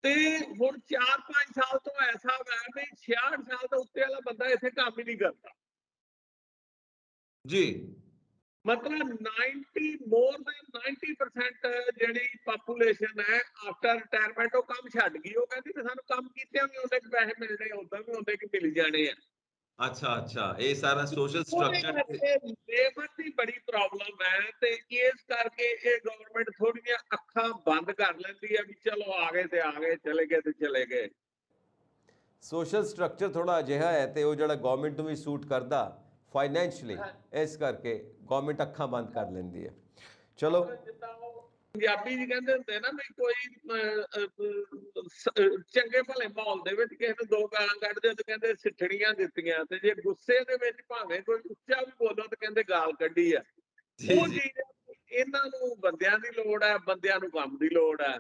ਤੇ ਹੁਣ 4-5 ਸਾਲ ਤੋਂ ਐਸਾ ਹੈ ਵੀ 66 ਸਾਲ ਤੋਂ ਉੱਤੇ ਵਾਲਾ ਬੰਦਾ ਇੱਥੇ ਕੰਮ ਹੀ ਨਹੀਂ ਕਰਦਾ। ਜੀ ਮਤਲਬ 90 ਮੋਰ ਦੈਨ 90% ਜਿਹੜੀ ਪਾਪੂਲੇਸ਼ਨ ਹੈ ਆਫਟਰ ਰਿਟਾਇਰਮੈਂਟ ਉਹ ਕੰਮ ਛੱਡ ਗਈ। ਉਹ ਕਹਿੰਦੀ ਕਿ ਸਾਨੂੰ ਕੰਮ ਕੀਤਿਆਂ ਵੀ ਉਹਦੇ ਪੈਸੇ ਮਿਲਣੇ, ਉਦਾਂ ਵੀ ਉਹਦੇ ਕਿ ਮਿਲ ਜਾਣੇ ਆ। ਅੱਛਾ ਅੱਛਾ ਇਹ ਸਾਰਾ ਸੋਸ਼ਲ ਉਹਦੇ ਸਟਰਕਚਰ। ਕਰਕੇ ਲੇਬਰ ਦੀ ਬੜੀ ਪ੍ਰੋਬਲਮ ਹੈ ਤੇ ਇਸ ਕਰਕੇ ਇਹ ਗਵਰਨਮੈਂਟ ਥੋੜੀਆਂ ਅੱਖਾਂ ਬੰਦ ਕਰ ਲੈਂਦੀ ਹੈ ਵੀ ਚਲੋ ਆ ਗਏ ਤੇ ਆ ਗਏ, ਚਲੇ ਗਏ ਤੇ ਚਲੇ ਗਏ। ਸੋਸ਼ਲ ਸਟਰਕਚਰ ਥੋੜਾ ਅਜਿਹਾ ਹੈ ਤੇ ਉਹ ਜਿਹੜਾ ਗਵਰਨਮੈਂਟ ਨੂੰ ਵੀ ਸੂਟ ਕਰਦਾ ਫਾਈਨੈਂਸ਼ਲੀ, ਇਸ ਕਰਕੇ ਗਵਰਨਮੈਂਟ ਅੱਖਾਂ ਬੰਦ ਕਰ ਲੈਂਦੀ ਹੈ। ਚਲੋ ਜਿੱਦਾਂ ਉਹ ਪੰਜਾਬੀ ਜੀ ਕਹਿੰਦੇ ਹੁੰਦੇ ਨਾ ਵੀ ਕੋਈ ਚੰਗੇ ਭਲੇ ਮਾਹੌਲ ਦੇ ਵਿੱਚ ਕਿਸੇ ਨੂੰ 2 ਗਾਲਾਂ ਕੱਢਦੇ ਤੇ ਕਹਿੰਦੇ ਸਿੱਠਣੀਆਂ ਦਿੱਤੀਆਂ, ਤੇ ਜੇ ਗੁੱਸੇ ਦੇ ਵਿੱਚ ਭਾਵੇਂ ਕੋਈ ਉੱਚਾ ਵੀ ਬੋਲੋ ਤੇ ਕਹਿੰਦੇ ਗਾਲ ਕੱਢੀ ਆ। ਜੀ ਉਹ ਜੀ ਚੀਜ਼ ਇਹਨਾਂ ਨੂੰ ਬੰਦਿਆਂ ਦੀ ਲੋੜ ਹੈ, ਬੰਦਿਆਂ ਨੂੰ ਕੰਮ ਦੀ ਲੋੜ ਹੈ।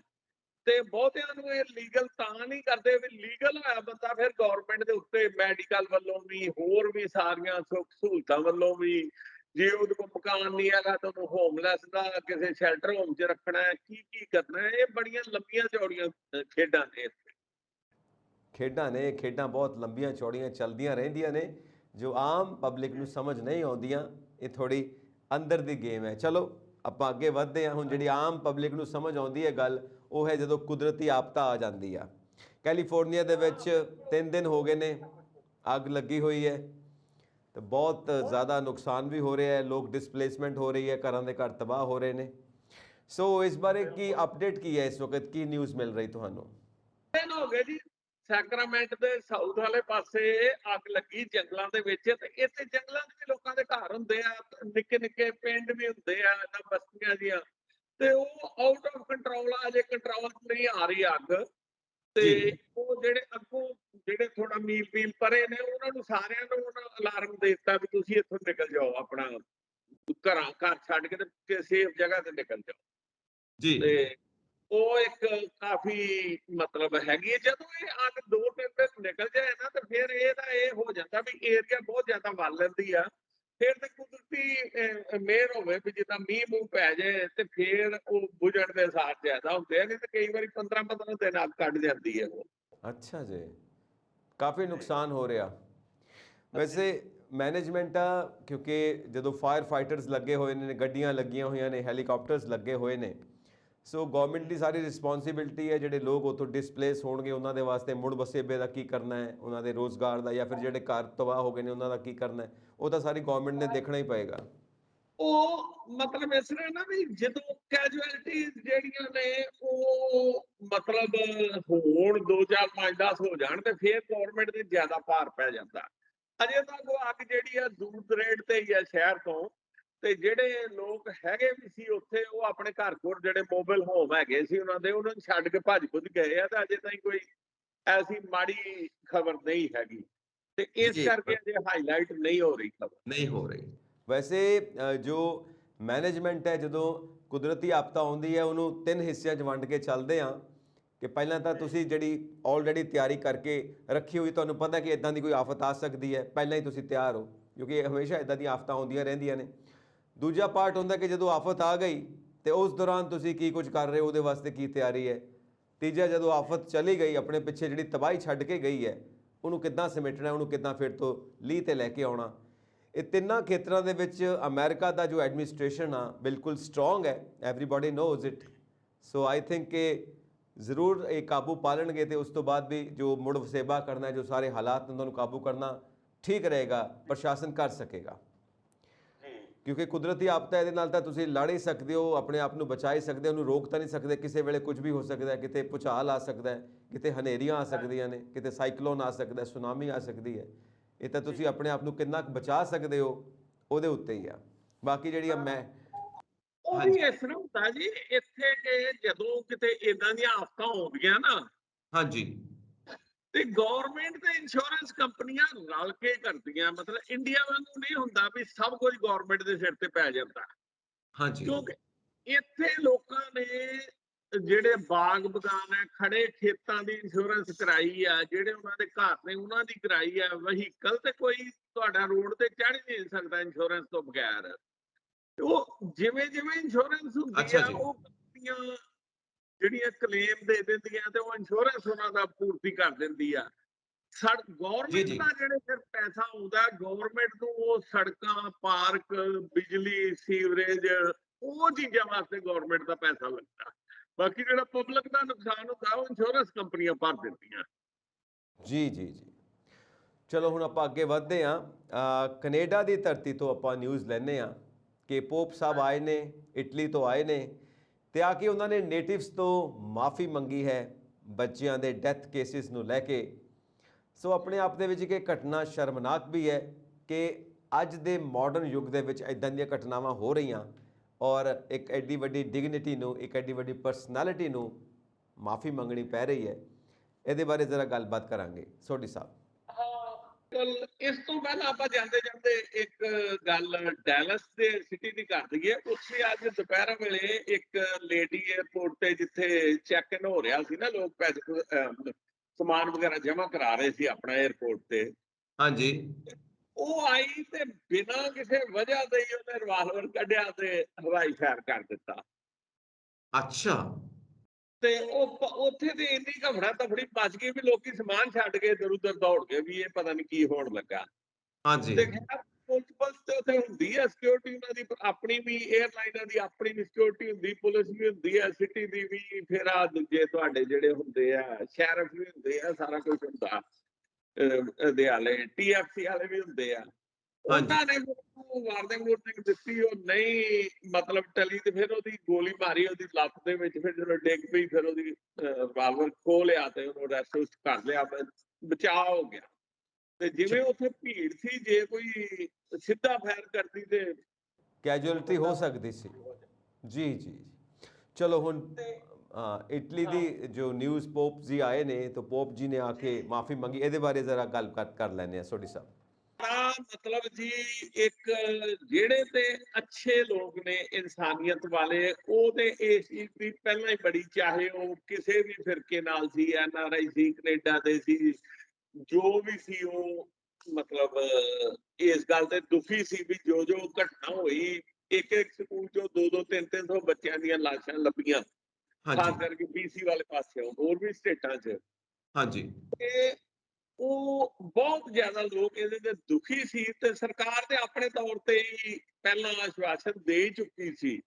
ਤੇ ਬਹੁਤਿਆਂ ਨੂੰ ਇਹ ਲੀਗਲ ਤਾਂ ਨਹੀਂ ਕਰਦੇ ਵੀ ਲੀਗਲ ਹੋਇਆ ਬੰਦਾ ਫਿਰ ਗਵਰਨਮੈਂਟ ਦੇ ਉੱਤੇ ਮੈਡੀਕਲ ਵੱਲੋਂ ਵੀ, ਹੋਰ ਵੀ ਸਾਰੀਆਂ ਸੁੱਖ ਸਹੂਲਤਾਂ ਵੱਲੋਂ ਵੀ, ਜੇ ਉਹਦੇ ਕੋਲ ਮਕਾਨ ਨਹੀਂ ਹੈਗਾ ਤਾਂ ਉਹਨੂੰ ਹੋਮਲੈਸ ਦਾ ਕਿਸੇ ਸ਼ੈਲਟਰ ਹੋਮ 'ਚ ਰੱਖਣਾ ਹੈ, ਕੀ ਕਰਨਾ ਹੈ। ਇਹ ਬੜੀਆਂ ਲੰਬੀਆਂ ਚੌੜੀਆਂ ਖੇਡਾਂ ਨੇ। ਖੇਡਾਂ ਨੇ, ਇਹ ਖੇਡਾਂ ਬਹੁਤ ਲੰਬੀਆਂ ਚੌੜੀਆਂ ਚੱਲਦੀਆਂ ਰਹਿੰਦੀਆਂ ਨੇ, ਜੋ ਆਮ ਪਬਲਿਕ ਨੂੰ ਸਮਝ ਨਹੀਂ ਆਉਂਦੀਆਂ। ਇਹ ਥੋੜੀ ਅੰਦਰ ਦੀ ਗੇਮ ਹੈ। ਚਲੋ ਆਪਾਂ ਅੱਗੇ ਵਧਦੇ ਹਾਂ। ਹੁਣ ਜਿਹੜੀ ਆਮ ਪਬਲਿਕ ਨੂੰ ਸਮਝ ਆਉਂਦੀ ਹੈ ਗੱਲ, ਉਹ ਹੈ ਜਦੋਂ ਕੁਦਰਤੀ ਆਫਤਾ ਆ ਜਾਂਦੀ ਆ। ਕੈਲੀਫੋਰਨੀਆ ਦੇ ਵਿੱਚ 3 ਦਿਨ ਹੋ ਗਏ ਨੇ ਅੱਗ ਲੱਗੀ ਹੋਈ ਹੈ ਤੇ ਬਹੁਤ ਜ਼ਿਆਦਾ ਨੁਕਸਾਨ ਵੀ ਹੋ ਰਿਹਾ ਹੈ, ਲੋਕ ਡਿਸਪਲੇਸਮੈਂਟ ਹੋ ਰਹੀ ਹੈ, ਘਰਾਂ ਦੇ ਘਰ ਤਬਾਹ ਹੋ ਰਹੇ ਨੇ। ਸੋ ਇਸ ਬਾਰੇ ਕੀ ਅਪਡੇਟ ਕੀ ਹੈ, ਇਸ ਵਕਤ ਕੀ ਨਿਊਜ਼ ਮਿਲ ਰਹੀ ਤੁਹਾਨੂੰ? ਦਿਨ ਹੋ ਗਏ ਜੀ, ਸੈਕਰਾਮੈਂਟ ਦੇ ਸਾਊਥ ਵਾਲੇ ਪਾਸੇ ਅੱਗ ਲੱਗੀ ਜੰਗਲਾਂ ਦੇ ਵਿੱਚ, ਤੇ ਇੱਥੇ ਜੰਗਲਾਂ 'ਚ ਵੀ ਲੋਕਾਂ ਦੇ ਘਰ ਹੁੰਦੇ ਆ, ਨਿੱਕੇ ਨਿੱਕੇ ਪਿੰਡ ਵੀ ਹੁੰਦੇ ਆ, ਨਾ ਬਸਤੀਆਂ ਦੀਆਂ, ਤੇ ਉਹ ਆਊਟ ਆਫ ਕੰਟਰੋਲ ਆ, ਅਜੇ ਕੰਟਰੋਲ 'ਚ ਨਹੀਂ ਆ ਰਹੀ ਅੱਗ। ਤੇ ਜੀ ਉਹ ਜਿਹੜੇ ਅੱਗੋਂ ਜਿਹੜੇ ਥੋੜਾ ਮੀਲ ਪਰੇ ਨੇ, ਉਹਨਾਂ ਨੂੰ ਸਾਰਿਆਂ ਨੂੰ ਉਹਨਾਂ ਅਲਾਰਮ ਦੇ ਦਿੱਤਾ ਵੀ ਤੁਸੀਂ ਇੱਥੋਂ ਨਿਕਲ ਜਾਓ, ਆਪਣਾ ਘਰ ਛੱਡ ਕੇ ਤੇ ਸੇਫ ਜਗ੍ਹਾ ਤੇ ਨਿਕਲ ਜਾਓ। ਜੀ ਤੇ ਉਹ ਇੱਕ ਕਾਫੀ ਮਤਲਬ ਹੈਗੀ ਹੈ, ਜਦੋਂ ਇਹ ਅੱਗ 2-3 ਦਿਨ ਨਿਕਲ ਜਾਏ ਨਾ, ਤੇ ਫਿਰ ਇਹਦਾ ਇਹ ਹੋ ਜਾਂਦਾ ਵੀ ਏਰੀਆ ਬਹੁਤ ਜ਼ਿਆਦਾ ਵੱਲ ਲੈਂਦੀ ਆ। ਫਿਰ ਤੇ ਕੁਦਰਤੀ ਮਿਹਰ ਹੋਵੇ ਵੀ ਜਿੱਦਾਂ ਮੀਂਹ ਮੂੰਹ ਪੈ ਜਾਏ, ਤੇ ਫਿਰ ਉਹ ਬੁਝਣ ਦੇ ਸਾਰ ਜ਼ਿਆਦਾ ਹੁੰਦੇ ਆ, ਨਹੀਂ ਤੇ ਕਈ ਵਾਰੀ 15-15 ਦਿਨ ਅੱਗ ਕੱਢ ਜਾਂਦੀ ਹੈ ਉਹ। ਅੱਛਾ ਜੀ, ਕਾਫੀ ਨੁਕਸਾਨ ਹੋ ਰਿਹਾ। ਵੈਸੇ ਮੈਨੇਜਮੈਂਟ ਆ, ਕਿਉਂਕਿ ਜਦੋਂ ਫਾਇਰ ਫਾਈਟਰਸ ਲੱਗੇ ਹੋਏ ਨੇ, ਗੱਡੀਆਂ ਲੱਗੀਆਂ ਹੋਈਆਂ ਨੇ, ਹੈਲੀਕਾਪਟਰਸ ਲੱਗੇ ਹੋਏ ਨੇ, ਸੋ ਗਵਰਨਮੈਂਟ ਦੀ ਸਾਰੀ ਰਿਸਪੌਂਸਿਬਿਲਟੀ ਹੈ ਜਿਹੜੇ ਲੋਕ ਉੱਥੋਂ ਡਿਸਪਲੇਸ ਹੋਣਗੇ ਉਹਨਾਂ ਦੇ ਵਾਸਤੇ ਮੁੜ ਵਸੇਬੇ ਦਾ ਕੀ ਕਰਨਾ ਹੈ, ਉਹਨਾਂ ਦੇ ਰੋਜ਼ਗਾਰ ਦਾ, ਜਾਂ ਫਿਰ ਜਿਹੜੇ ਘਰ ਤਬਾਹ ਹੋ ਗਏ ਨੇ ਉਹਨਾਂ ਦਾ ਕੀ ਕਰਨਾ ਹੈ, ਉਹ ਤਾਂ ਸਾਰੀ ਗਵਰਨਮੈਂਟ ਨੇ ਦੇਖਣਾ ਹੀ ਪਏਗਾ। ਉਹ ਮਤਲਬ ਇਸ ਤਰ੍ਹਾਂ ਨਾ ਵੀ ਜਦੋਂ ਕੈਜੁਅਲਟੀਜ਼ ਜਿਹੜੀਆਂ ਨੇ ਉਹ ਮਤਲਬ ਹੋਣ 2 4 5 10 ਹੋ ਜਾਣ, ਤੇ ਫਿਰ ਗਵਰਨਮੈਂਟ ਦੇ ਜ਼ਿਆਦਾ ਭਾਰ ਪੈ ਜਾਂਦਾ। ਅਜੇ ਤੱਕ ਉਹ ਅੱਗ ਜਿਹੜੀ ਆ ਦੂਰ ਦਰੇੜ ਤੇ ਹੀ ਆ ਸ਼ਹਿਰ ਤੋਂ, ਤੇ ਜਿਹੜੇ ਲੋਕ ਹੈਗੇ ਵੀ ਸੀ ਉੱਥੇ, ਉਹ ਆਪਣੇ ਘਰ ਕੋਲ ਜਿਹੜੇ ਮੋਬਾਈਲ ਹੋਮ ਹੈਗੇ ਸੀ ਉਹਨਾਂ ਦੇ, ਉਹਨਾਂ ਨੂੰ ਛੱਡ ਕੇ ਭੱਜ ਭੁੱਜ ਗਏ ਆ, ਤੇ ਅਜੇ ਤਾਈਂ ਕੋਈ ਐਸੀ ਮਾੜੀ ਖਬਰ ਨਹੀਂ ਹੈਗੀ, ਤੇ ਇਸ ਜੀ ਕਰਕੇ ਅਜੇ ਹਾਈਲਾਈਟ ਨਹੀਂ ਹੋ ਰਹੀ ਖਬਰ। ਨਹੀਂ ਹੋ ਰਹੀ। ਵੈਸੇ ਜੋ ਮੈਨੇਜਮੈਂਟ ਹੈ, ਜਦੋਂ ਕੁਦਰਤੀ ਆਫਤ ਆਉਂਦੀ ਹੈ ਉਹਨੂੰ 3 ਹਿੱਸਿਆਂ 'ਚ ਵੰਡ ਕੇ ਚੱਲਦੇ ਆ, ਕਿ ਪਹਿਲਾਂ ਤਾਂ ਤੁਸੀਂ ਜਿਹੜੀ ਆਲਰੇਡੀ ਤਿਆਰੀ ਕਰਕੇ ਰੱਖੀ ਹੋਈ, ਤੁਹਾਨੂੰ ਪਤਾ ਕਿ ਇਦਾਂ ਦੀ ਕੋਈ ਆਫਤ ਆ ਸਕਦੀ ਹੈ, ਪਹਿਲਾਂ ਹੀ ਤੁਸੀਂ ਤਿਆਰ ਹੋ, ਕਿਉਂਕਿ ਹਮੇਸ਼ਾ ਇਦਾਂ ਦੀਆਂ ਆਫਤਾਂ ਆਉਂਦੀਆਂ ਰਹਿੰਦੀਆਂ ਨੇ। ਦੂਜਾ ਪਾਰਟ ਹੁੰਦਾ ਕਿ ਜਦੋਂ ਆਫਤ ਆ ਗਈ ਤੇ ਉਸ ਦੌਰਾਨ ਤੁਸੀਂ ਕੀ ਕੁਝ ਕਰ ਰਹੇ ਹੋ, ਉਹਦੇ ਵਾਸਤੇ ਕੀ ਤਿਆਰੀ ਹੈ। ਤੀਜਾ, ਜਦੋਂ ਆਫਤ ਚਲੀ ਗਈ, ਆਪਣੇ ਪਿੱਛੇ ਜਿਹੜੀ ਤਬਾਹੀ ਛੱਡ ਕੇ ਗਈ ਹੈ, ਉਹਨੂੰ ਕਿੱਦਾਂ ਸਮੇਟਣਾ, ਉਹਨੂੰ ਕਿੱਦਾਂ ਫਿਰ ਤੋਂ ਲੀਹ ਤੇ ਲੈ ਕੇ ਆਉਣਾ। ਇਹ ਤਿੰਨਾਂ ਖੇਤਰਾਂ ਦੇ ਵਿੱਚ ਅਮਰੀਕਾ ਦਾ ਜੋ ਐਡਮਿਨਿਸਟ੍ਰੇਸ਼ਨ ਆ ਬਿਲਕੁਲ ਸਟਰੋਂਗ ਹੈ, everybody knows it. So I think ਕਿ ਜ਼ਰੂਰ ਇਹ ਕਾਬੂ ਪਾ ਲੈਣਗੇ, ਤੇ ਉਸ ਤੋਂ ਬਾਅਦ ਵੀ ਜੋ ਮੁੜ ਵਸੇਬਾ ਕਰਨਾ, ਜੋ ਸਾਰੇ ਹਾਲਾਤ ਉਹਨਾਂ ਨੂੰ ਕਾਬੂ ਕਰਨਾ ਠੀਕ ਰਹੇਗਾ, ਪ੍ਰਸ਼ਾਸਨ ਕਰ ਸਕੇਗਾ। ਕਿਉਂਕਿ ਕੁਦਰਤੀ ਆਫਤ ਹੈ, ਇਹਦੇ ਨਾਲ ਤਾਂ ਤੁਸੀਂ ਲੜ ਹੀ ਸਕਦੇ ਹੋ, ਆਪਣੇ ਆਪ ਨੂੰ ਬਚਾ ਹੀ ਸਕਦੇ ਹੋ, ਉਹਨੂੰ ਰੋਕ ਤਾਂ ਨਹੀਂ ਸਕਦੇ। ਕਿਸੇ ਵੇਲੇ ਕੁਝ ਵੀ ਹੋ ਸਕਦਾ ਹੈ, ਕਿਤੇ ਭੂਚਾਲ ਆ ਸਕਦਾ ਹੈ, ਕਿਤੇ ਹਨੇਰੀਆਂ ਆ ਸਕਦੀਆਂ ਨੇ, ਕਿਤੇ ਸਾਈਕਲੋਨ ਆ ਸਕਦਾ, ਸੁਨਾਮੀ ਆ ਸਕਦੀ ਹੈ। ਇਹ ਤਾਂ ਤੁਸੀਂ ਆਪਣੇ ਆਪ ਨੂੰ ਕਿੰਨਾ ਕੁ ਬਚਾ ਸਕਦੇ ਹੋ ਉਹਦੇ ਉੱਤੇ ਹੀ ਆ। ਬਾਕੀ ਜਿਹੜੀ ਮੈਂ ਉਹ ਵੀ ਇਸ ਤਰ੍ਹਾਂ ਹੁੰਦਾ ਜੀ ਇੱਥੇ, ਕਿ ਜਦੋਂ ਕਿਤੇ ਇਦਾਂ ਦੀਆਂ ਆਫਤਾਂ ਆਉਂਦੀਆਂ ਨਾ, ਹਾਂਜੀ ਤੇ ਗਵਰਨਮੈਂਟ ਤੇ ਇੰਸ਼ੋਰੈਂਸ ਕੰਪਨੀਆਂ ਰਲ ਕੇ ਕਰਦੀਆਂ। ਮਤਲਬ ਇੰਡੀਆ ਵਾਂਗੂ ਨਹੀਂ ਹੁੰਦਾ ਵੀ ਸਭ ਕੁਝ ਗਵਰਨਮੈਂਟ ਦੇ ਸਿਰ ਤੇ ਪੈ ਜਾਂਦਾ, ਹਾਂਜੀ ਕਿਉਂਕਿ ਇੱਥੇ ਲੋਕਾਂ ਨੇ ਜਿਹੜੇ ਬਾਗ ਬਗਾਨ ਹੈ, ਖੜੇ ਖੇਤਾਂ ਦੀ ਇੰਸ਼ੋਰੈਂਸ ਕਰਾਈ ਆ, ਜਿਹੜੇ ਉਹਨਾਂ ਦੇ ਘਰ ਨੇ ਉਹਨਾਂ ਦੀ ਕਰਾਈ ਆ। ਵਹੀਕਲ ਤੇ ਕੋਈ ਤੁਹਾਡਾ ਰੋਡ ਤੇ ਚੜ੍ਹ ਨਹੀਂ ਸਕਦਾ ਇੰਸ਼ੋਰੈਂਸ ਤੋਂ ਬਗੈਰ। ਉਹ ਜਿਵੇਂ ਜਿਵੇਂ ਇੰਸ਼ੋਰੈਂਸ ਹੁੰਦੀ ਆ, ਉਹ ਕੰਪਨੀਆਂ ਜਿਹੜੀਆਂ ਕਲੇਮ ਦੇ ਦਿੰਦੀਆਂ, ਤੇ ਉਹ ਇੰਸ਼ੋਰੈਂਸ ਉਹਨਾਂ ਦਾ ਪੂਰਤੀ ਕਰ ਦਿੰਦੀ ਆ। ਗਵਰਨਮੈਂਟ ਦਾ ਜਿਹੜੇ ਫਿਰ ਪੈਸਾ ਆਉਂਦਾ, ਗਵਰਨਮੈਂਟ ਨੂੰ ਉਹ ਸੜਕਾਂ, ਪਾਰਕ, ਬਿਜਲੀ, ਸੀਵਰੇਜ, ਉਹ ਚੀਜ਼ਾਂ ਵਾਸਤੇ ਗਵਰਨਮੈਂਟ ਦਾ ਪੈਸਾ ਲੱਗਦਾ। ਬਾਕੀ ਜਿਹੜਾ ਪਬਲਿਕ ਦਾ ਨੁਕਸਾਨ ਹੁੰਦਾ, ਉਹ ਇੰਸ਼ੋਰੈਂਸ ਕੰਪਨੀਆਂ ਭਰ ਦਿੰਦੀਆਂ। ਜੀ ਜੀ ਜੀ। ਚਲੋ ਹੁਣ ਆਪਾਂ ਅੱਗੇ ਵਧਦੇ ਹਾਂ। ਕੈਨੇਡਾ ਦੀ ਧਰਤੀ ਤੋਂ ਆਪਾਂ ਨਿਊਜ਼ ਲੈਂਦੇ ਹਾਂ ਕਿ ਪੋਪ ਸਾਹਿਬ ਆਏ ਨੇ, ਇਟਲੀ ਤੋਂ ਆਏ ਨੇ, ਤੇ ਆ ਕੇ ਉਹਨਾਂ ਨੇ ਨੇਟਿਵਸ ਤੋਂ ਮਾਫੀ ਮੰਗੀ ਹੈ ਬੱਚਿਆਂ ਦੇ ਡੈਥ ਕੇਸਿਸ ਨੂੰ ਲੈ ਕੇ। ਸੋ ਆਪਣੇ ਆਪ ਦੇ ਵਿੱਚ ਇੱਕ ਘਟਨਾ ਸ਼ਰਮਨਾਕ ਵੀ ਹੈ ਕਿ ਅੱਜ ਦੇ ਮਾਡਰਨ ਯੁੱਗ ਦੇ ਵਿੱਚ ਇਦਾਂ ਦੀਆਂ ਘਟਨਾਵਾਂ ਹੋ ਰਹੀਆਂ, ਔਰ ਇੱਕ ਐਡੀ ਵੱਡੀ ਡਿਗਨਿਟੀ ਨੂੰ, ਇੱਕ ਐਡੀ ਵੱਡੀ ਪਰਸਨੈਲਿਟੀ ਨੂੰ ਮਾਫੀ ਮੰਗਣੀ ਪੈ ਰਹੀ ਹੈ। ਇਹਦੇ ਬਾਰੇ ਜ਼ਰਾ ਗੱਲਬਾਤ ਕਰਾਂਗੇ ਸੋਢੀ ਸਾਹਿਬ। ਇਸ ਤੋਂ ਪਹਿਲਾਂ ਆਪਾਂ ਜਾਂਦੇ ਜਾਂਦੇ ਇੱਕ ਗੱਲ ਡੈਲਸ ਦੇ ਸਿਟੀ ਦੀ ਕਰ ਦਈਏ। ਉੱਥੇ ਅੱਜ ਦੁਪਹਿਰ ਵੇਲੇ ਇੱਕ ਲੇਡੀ 에ਅਰਪੋਰਟ ਤੇ, ਜਿੱਥੇ ਚੈੱਕ ਇਨ ਹੋ ਰਿਹਾ ਸੀ ਨਾ, ਲੋਕ ਪੈਸੇ ਸਮਾਨ ਵਗੈਰਾ ਜਮ੍ਹਾਂ ਕਰਾ ਰਹੇ ਸੀ ਆਪਣਾ 에ਅਰਪੋਰਟ ਤੇ, ਹਾਂਜੀ ਉਹ ਆਈ ਤੇ ਬਿਨਾਂ ਕਿਸੇ ਵਜ੍ਹਾ ਦੇ ਹੀ ਉਹਨੇ ਰਿਵਾਲਵਰ ਕੱਢਿਆ ਤੇ ਹਵਾਈ ਫਾਇਰ ਕਰ ਦਿੱਤਾ। ਅੱਛਾ। ਤੇ ਉਹ ਉੱਥੇ ਤੇ ਇੰਨੀ ਘਬਰਾ ਤਫੜੀ ਮਚ ਗਈ ਵੀ ਲੋਕੀ ਸਮਾਨ ਛੱਡ ਕੇ ਇੱਧਰ ਉੱਧਰ ਦੌੜ ਗਏ ਵੀ ਇਹ ਪਤਾ ਨਹੀਂ ਕੀ ਹੋਣ ਲੱਗਾ। ਹਾਂਜੀ ਤੇ ਖੈਰ ਪੁਲਿਸ ਤੇ ਉੱਥੇ ਹੁੰਦੀ ਹੈ ਸਿਕਿਉਰਿਟੀ, ਉਹਨਾਂ ਦੀ ਆਪਣੀ ਵੀ, 에ਅਰਲਾਈਨਾਂ ਦੀ ਆਪਣੀ ਵੀ ਸਿਕਿਉਰਿਟੀ ਹੁੰਦੀ, ਪੁਲਿਸ ਵੀ ਹੁੰਦੀ ਹੈ, ਸਿਟੀ ਦੀ ਵੀ, ਫਿਰ ਆ ਦੂਜੇ ਤੁਹਾਡੇ ਜਿਹੜੇ ਹੁੰਦੇ ਆ ਸ਼ੈਰਿਫ ਵੀ ਹੁੰਦੇ ਆ, ਸਾਰਾ ਕੁਝ ਹੁੰਦਾ। ਦੇ ਵਾਲੇ TFC ਵਾਲੇ ਵੀ ਹੁੰਦੇ ਆ। ਹਾਂਜੀ ਉਹਨਾਂ ਨੇ ਫਿਰ ਉਹਨੂੰ ਵਾਰਨਿੰਗ ਦਿੱਤੀ, ਉਹ ਨਹੀਂ ਮਤਲਬ ਟਲੀ, ਤੇ ਫਿਰ ਉਹਦੀ ਗੋਲੀ ਮਾਰੀ ਉਹਦੀ ਲੱਤ ਦੇ ਵਿੱਚ। ਫਿਰ ਜਦੋਂ ਡਿੱਗ ਪਈ ਫਿਰ ਉਹਦੀ ਰਿਵਾਲਵਰ ਖੋਹ ਲਿਆ ਤੇ ਉਹਨੂੰ ਰੈਸਟ ਕਰ ਲਿਆ, ਬਚਾਅ ਹੋ ਗਿਆ। ਤੇ ਜਿਵੇਂ ਉੱਥੇ ਭੀੜ ਸੀ, ਜੇ ਕੋਈ ਸਿੱਧਾ ਫਾਇਰ ਕਰਦੀ ਤੇ ਕੈਜੁਅਲਟੀ ਹੋ ਸਕਦੀ ਸੀ। ਜੀ ਜੀ। ਚਲੋ ਹੁਣ ਇਟਲੀ ਦੀ ਜੋ ਨਿਊਜ਼ ਪੋਪ ਜੀ ਆਏ ਨੇ, ਤਾਂ ਪੋਪ ਜੀ ਨੇ ਆ ਕੇ ਮਾਫੀ ਮੰਗੀ, ਇਹਦੇ ਬਾਰੇ ਜ਼ਰਾ ਗੱਲ ਕਰ ਲੈਂਦੇ ਆ ਸੋਢੀ ਸਾਹਿਬ। ਮਤਲਬ ਜੀ, ਇੱਕ ਜਿਹੜੇ ਤੇ ਅੱਛੇ ਲੋਕ ਨੇ ਇਨਸਾਨੀਅਤ ਵਾਲੇ, ਉਹ ਤੇ ਇਸ ਚੀਜ਼ ਦੀ ਪਹਿਲਾਂ ਹੀ ਬੜੀ, ਚਾਹੇ ਉਹ ਕਿਸੇ ਵੀ ਫਿਰਕੇ ਨਾਲ ਸੀ, NRI ਸੀ, ਕੈਨੇਡਾ ਦੇ ਸੀ, ਜੋ ਵੀ ਸੀ, ਉਹ ਮਤਲਬ ਇਸ ਗੱਲ ਤੇ ਦੁਖੀ ਸੀ ਵੀ ਜੋ ਘਟਨਾ ਹੋਈ। ਇੱਕ ਸਕੂਲ ਚੋਂ 200 300 ਬੱਚਿਆਂ ਦੀਆਂ ਲਾਸ਼ਾਂ ਲੱਭੀਆਂ, ਹਾਂਜੀ ਖਾਸ ਕਰਕੇ BC ਵਾਲੇ ਪਾਸੇ, ਹੋਰ ਵੀ ਸਟੇਟਾਂ 'ਚ। ਹਾਂਜੀ ਤੇ ਉਹ ਬਹੁਤ ਜ਼ਿਆਦਾ ਲੋਕ ਇਹਦੇ ਤੇ ਦੁਖੀ ਸੀ, ਤੇ ਸਰਕਾਰ ਤੇ ਆਪਣੇ ਤੌਰ ਤੇ ਹੀ ਪਹਿਲਾਂ ਆਸ਼ਵਾਸਨ ਦੇ ਚੁੱਕੀ ਸੀ।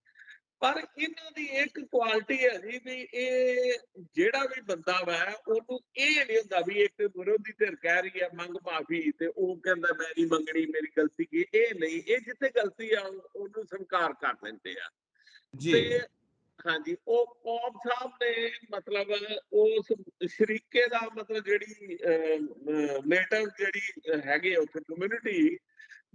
ਪਰ ਇਹਨਾਂ ਦੀ ਇੱਕ ਕੁਆਲਿਟੀ ਹੈ ਜੀ, ਵੀ ਇਹ ਜਿਹੜਾ ਵੀ ਬੰਦਾ ਵਾ, ਉਹਨੂੰ ਇਹ ਨਹੀਂ ਹੁੰਦਾ ਵੀ ਇੱਕ ਵਿਰੋਧੀ ਧਿਰ ਕਹਿ ਰਹੀ ਹੈ ਮੰਗ ਮਾਫੀ, ਤੇ ਉਹ ਕਹਿੰਦਾ ਮੈਂ ਨਹੀਂ ਮੰਗਣੀ, ਮੇਰੀ ਗਲਤੀ ਕੀ। ਇਹ ਨਹੀਂ, ਇਹ ਜਿੱਥੇ ਗਲਤੀ ਆ ਉਹਨੂੰ ਸਵੀਕਾਰ ਕਰ ਲੈਂਦੇ ਆ। ਜੀ ਤੇ ਹਾਂਜੀ, ਉਹ ਪੌਪ ਸਾਹਿਬ ਨੇ ਮਤਲਬ ਉਸ ਸ਼ਰੀਕੇ ਦਾ ਮਤਲਬ ਜਿਹੜੀ ਨੇਟਿਵ ਜਿਹੜੀ ਹੈਗੇ ਉੱਥੇ ਕਮਿਊਨਿਟੀ,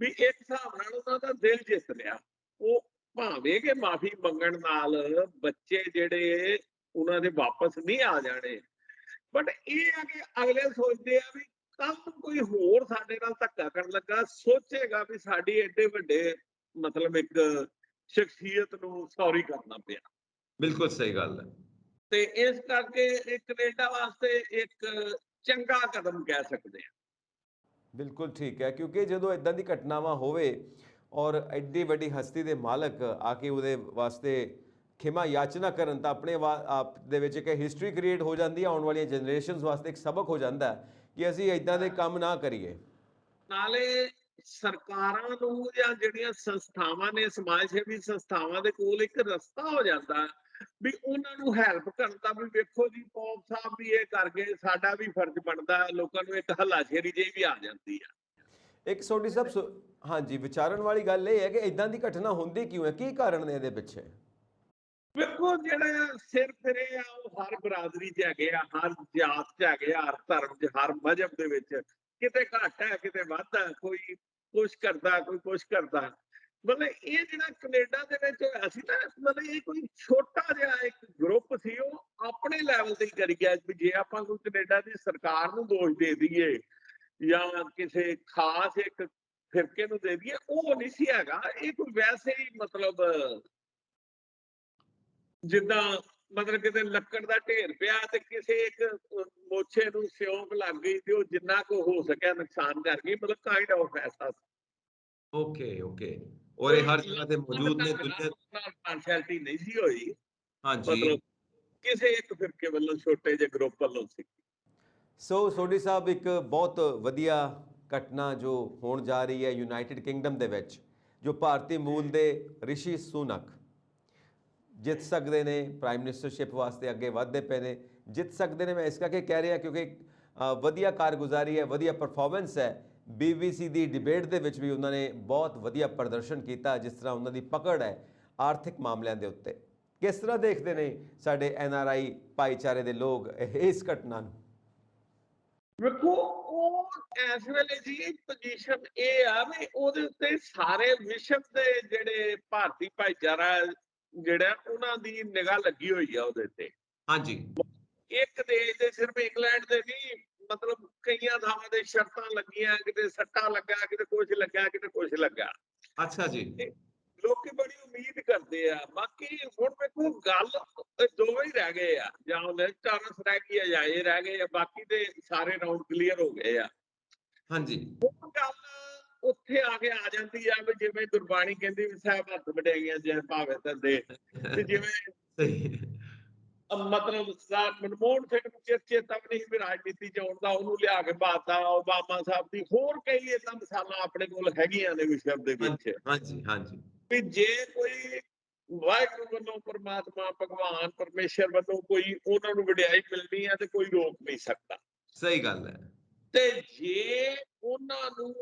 ਵੀ ਇੱਕ ਹਿਸਾਬ ਨਾਲ ਉਹਨਾਂ ਦਾ ਦਿਲ ਜਿੱਤ ਲਿਆ। ਉਹ ਭਾਵੇਂ ਕਿ ਮਾਫੀ ਮੰਗਣ ਨਾਲ ਬੱਚੇ ਜਿਹੜੇ ਉਹਨਾਂ ਦੇ ਵਾਪਸ ਨਹੀਂ ਆ ਜਾਣੇ, ਬਟ ਇਹ ਆ ਕਿ ਅਗਲੇ ਸੋਚਦੇ ਆ ਵੀ ਕੱਲ ਨੂੰ ਕੋਈ ਹੋਰ ਸਾਡੇ ਨਾਲ ਧੱਕਾ ਕਰਨ ਲੱਗਾ, ਸੋਚੇਗਾ ਵੀ ਸਾਡੀ ਐਡੇ ਵੱਡੇ ਮਤਲਬ ਇੱਕ ਸ਼ਖਸੀਅਤ ਨੂੰ ਸੌਰੀ ਕਰਨਾ ਪਿਆ। ਬਿਲਕੁਲ ਸਹੀ ਗੱਲ ਹੈ। ਤੇ ਇਸ ਕਰਕੇ ਇਹ ਕੈਨੇਡਾ ਵਾਸਤੇ ਇੱਕ ਚੰਗਾ ਕਦਮ ਕਹਿ ਸਕਦੇ ਆ। ਬਿਲਕੁਲ ਠੀਕ ਹੈ, ਕਿਉਂਕਿ ਜਦੋਂ ਇਦਾਂ ਦੀ ਘਟਨਾਵਾਂ ਹੋਵੇ ਔਰ ਐਡੀ ਵੱਡੀ ਹਸਤੀ ਦੇ ਮਾਲਕ ਆ ਕੇ ਉਹਦੇ ਵਾਸਤੇ ਖਿਮਾ ਯਾਚਨਾ ਕਰਨ, ਤਾਂ ਆਪਣੇ ਆਪ ਦੇ ਵਿੱਚ ਇੱਕ ਹਿਸਟਰੀ ਕ੍ਰੀਏਟ ਹੋ ਜਾਂਦੀ ਹੈ, ਆਉਣ ਵਾਲੀਆਂ ਜਨਰੇਸ਼ਨਸ ਵਾਸਤੇ ਇੱਕ ਸਬਕ ਹੋ ਜਾਂਦਾ ਕਿ ਅਸੀਂ ਇਦਾਂ ਦੇ ਕੰਮ ਨਾ ਕਰੀਏ। ਨਾਲੇ ਸਰਕਾਰਾਂ ਨੂੰ ਜਾਂ ਜਿਹੜੀਆਂ ਸੰਸਥਾਵਾਂ ਨੇ, ਸਮਾਜ ਸੇਵੀ ਸੰਸਥਾਵਾਂ ਦੇ ਕੋਲ ਇੱਕ ਰਸਤਾ ਹੋ ਜਾਂਦਾ ਵੀ ਉਹਨਾਂ ਨੂੰ ਹੈਲਪ ਕਰਨ ਦਾ, ਵੀ ਵੇਖੋ ਜੀ ਪੌਪ ਸਾਹਿਬ ਵੀ ਇਹ ਕਰ ਗਏ, ਸਾਡਾ ਵੀ ਫਰਜ਼ ਬਣਦਾ। ਲੋਕਾਂ ਨੂੰ ਇੱਕ ਹੱਲਾਸ਼ੇਰੀ ਜਿਹੀ ਵੀ ਆ ਜਾਂਦੀ ਆ। ਇੱਕ ਸੋਢੀ ਸਾਹਿਬ ਹਾਂਜੀ, ਵਿਚਾਰਨ ਵਾਲੀ ਗੱਲ ਇਹ ਹੈ ਕਿ ਇਦਾਂ ਦੀ ਘਟਨਾ ਹੁੰਦੀ ਕਿਉਂ ਹੈ, ਕੀ ਕਾਰਨ ਨੇ ਇਹਦੇ ਪਿੱਛੇ? ਵੇਖੋ ਜਿਹੜੇ ਸਿਰ ਫਿਰੇ ਆ, ਉਹ ਹਰ ਬਰਾਦਰੀ 'ਚ ਹੈਗੇ ਆ, ਹਰ ਜਾਤ 'ਚ ਹੈਗੇ ਆ, ਹਰ ਧਰਮ 'ਚ, ਹਰ ਮਜ਼ਹਬ ਦੇ ਵਿੱਚ। ਕਿਤੇ ਘੱਟ ਹੈ, ਕਿਤੇ ਵੱਧ ਹੈ, ਕੋਈ ਕੁਛ ਕਰਦਾ, ਕੋਈ ਕੁਛ ਕਰਦਾ। ਮਤਲਬ ਇਹ ਜਿਹੜਾ ਕੈਨੇਡਾ ਦੇ ਵਿੱਚ ਹੋਇਆ ਸੀ ਨਾ, ਮਤਲਬ ਇਹ ਕੋਈ ਛੋਟਾ ਜਿਹਾ ਇੱਕ ਗਰੁੱਪ ਸੀ, ਉਹ ਆਪਣੇ ਲੈਵਲ ਤੇ ਹੀ ਕਰੀ ਗਿਆ। ਵੀ ਜੇ ਆਪਾਂ ਕੋਈ ਕੈਨੇਡਾ ਦੀ ਸਰਕਾਰ ਨੂੰ ਦੋਸ਼ ਦੇ ਦਈਏ ਜਾਂ ਕਿਸੇ ਖਾਸ ਇੱਕ ਫਿਰਕੇ ਨੂੰ ਦੇ ਦਈਏ, ਉਹ ਨਹੀਂ ਸੀ ਹੈਗਾ। ਇਹ ਕੋਈ ਵੈਸੇ ਹੀ ਮਤਲਬ ਜਿੱਦਾਂ ਮਤਲਬ ਕਿਤੇ ਲੱਕੜ ਦਾ ਢੇਰ ਪਿਆ ਤੇ ਕਿਸੇ ਇੱਕ ਮੋਛੇ ਨੂੰ ਸਿਉਂਕ ਲੱਗ ਗਈ, ਤੇ ਉਹ ਜਿੰਨਾ ਕੁ ਹੋ ਸਕਿਆ ਨੁਕਸਾਨ ਕਰ ਗਈ। ਮਤਲਬ ਕਾਈਂਡ ਆਫ ਐਸਾ ਓਕੇ ਓਕੇ। ਔਰ ਇਹ ਕੋਈ ਹਰ ਜਗ੍ਹਾ ਤੇ ਮੌਜੂਦ ਨੇ ਦੁਨੀਆ। ਪਾਰਸ਼ੈਲਿਟੀ ਨਹੀਂ ਸੀ ਹੋਈ, ਹਾਂਜੀ। ਮਤਲਬ ਕਿਸੇ ਇੱਕ ਫਿਰਕੇ ਵੱਲੋਂ, ਛੋਟੇ ਜਿਹੇ ਗਰੁੱਪ ਵੱਲੋਂ ਸੀ। ਸੋ ਸੋਢੀ ਸਾਹਿਬ, ਇੱਕ ਬਹੁਤ ਵਧੀਆ ਘਟਨਾ ਜੋ ਹੋਣ ਜਾ ਰਹੀ ਹੈ ਯੂਨਾਈਟਿਡ ਕਿੰਗਡਮ ਦੇ ਵਿੱਚ, ਜੋ ਭਾਰਤੀ ਮੂਲ ਦੇ ਰਿਸ਼ੀ ਸੁਨਕ ਜਿੱਤ ਸਕਦੇ ਨੇ, ਪ੍ਰਾਈਮ ਮਿਨਿਸਟਰਸ਼ਿਪ ਵਾਸਤੇ ਅੱਗੇ ਵਧਦੇ ਪਏ ਨੇ। ਜਿੱਤ ਸਕਦੇ ਨੇ ਮੈਂ ਇਸ ਕਰਕੇ ਕਹਿ ਰਿਹਾ ਕਿਉਂਕਿ ਵਧੀਆ ਕਾਰਗੁਜ਼ਾਰੀ ਹੈ, ਵਧੀਆ ਪਰਫਾਰਮੈਂਸ ਹੈ। BBC ਦੀ ਡਿਬੇਟ ਦੇ ਵਿੱਚ ਵੀ ਉਹਨਾਂ ਨੇ ਬਹੁਤ ਵਧੀਆ ਪ੍ਰਦਰਸ਼ਨ ਕੀਤਾ, ਜਿਸ ਤਰ੍ਹਾਂ ਉਹਨਾਂ ਦੀ ਪਕੜ ਹੈ ਆਰਥਿਕ ਮਾਮਲਿਆਂ ਦੇ ਉੱਤੇ। ਕਿਸ ਤਰ੍ਹਾਂ ਦੇਖਦੇ ਨੇ ਸਾਡੇ NRI ਭਾਈਚਾਰੇ ਦੇ ਲੋਕ ਇਸ ਘਟਨਾ ਨੂੰ? ਵੇਖੋ, ਉਹ ਇਸ ਵੇਲੇ ਜੀ ਪੋਜੀਸ਼ਨ ਇਹ ਆ ਵੀ ਉਹਦੇ ਉੱਤੇ ਸਾਰੇ ਵਿਸ਼ਵ ਦੇ ਜਿਹੜੇ ਭਾਰਤੀ ਭਾਈਚਾਰਾ ਜਿਹੜਾ, ਉਹਨਾਂ ਦੀ ਨਿਗਾਹ ਲੱਗੀ ਹੋਈ ਆ ਉਹਦੇ ਤੇ। ਹਾਂਜੀ। ਇੱਕ ਦੇਸ਼ ਦੇ ਸਿਰਫ ਇੰਗਲੈਂਡ ਦੇ ਨਹੀਂ, ਮਤਲਬ ਕਈਆਂ ਥਾਵਾਂ ਤੇ ਸ਼ਰਤਾਂ ਲੱਗੀਆਂ, ਕਿਤੇ ਸੱਟਾ ਲੱਗਾ, ਕਿਤੇ ਕੁਛ ਲੱਗਾ, ਕਿਤੇ ਕੁਛ ਲੱਗਾ। ਅੱਛਾ ਜੀ। ਲੋਕੀ ਬੜੀ ਉਮੀਦ ਕਰਦੇ ਆ। ਬਾਕੀ ਹੁਣ ਵੇਖੋ, ਗੱਲ ਦੋਵੇਂ ਹੀ ਰਹਿ ਗਏ ਆ, ਜਾਂ ਟਾਰਸ ਰਹਿ ਗਈ ਆ ਜਾਂ ਇਹ ਰਹਿ ਗਏ ਆ। ਬਾਕੀ ਤੇ ਸਾਰੇ ਰਾਉਂਡ ਕਲੀਅਰ ਹੋ ਗਏ ਆ। ਹਾਂਜੀ। ਉਹ ਗੱਲ ਉੱਥੇ ਆ ਕੇ ਆ ਜਾਂਦੀ ਆ ਵੀ ਜਿਵੇਂ ਗੁਰਬਾਣੀ ਕਹਿੰਦੀ ਵੀ ਸਾਹਿਬ ਹੱਥ ਵਡਿਆਈਆਂ ਜੇ ਭਾਵੇਂ ਧੰਦੇ, ਤੇ ਜਿਵੇਂ ਸਹੀ। ਮਤਲਬ ਮਨਮੋਹਨ ਸਿੰਘ ਨੂੰ ਚੇਤਾ ਵੀ ਨਹੀਂ ਵੀ ਰਾਜਨੀਤੀ ਚ ਆਉਣ ਦਾ, ਉਹਨੂੰ ਲਿਆ ਕੇ ਬਾਤਾ। ਓਬਾਮਾ ਸਾਹਿਬ ਦੀ ਹੋਰ ਕਈ ਏਦਾਂ ਮਿਸਾਲਾਂ ਆਪਣੇ ਕੋਲ ਹੈਗੀਆਂ ਨੇ ਵਿਸ਼ਵ ਦੇ ਵਿੱਚ, ਹਾਂਜੀ ਹਾਂਜੀ। ਵੀ ਜੇ ਕੋਈ ਵਾਹਿਗੁਰੂ ਵੱਲੋਂ, ਪਰਮਾਤਮਾ ਭਗਵਾਨ ਪਰਮੇਸ਼ਰ ਵੱਲੋਂ ਕੋਈ ਉਹਨਾਂ ਨੂੰ ਵਡਿਆਈ ਮਿਲਣੀ ਹੈ ਤੇ ਕੋਈ ਰੋਕ ਨਹੀਂ ਸਕਦਾ। ਸਹੀ ਗੱਲ ਹੈ। ਤੇ ਜੇ ਉਹਨਾਂ ਨੂੰ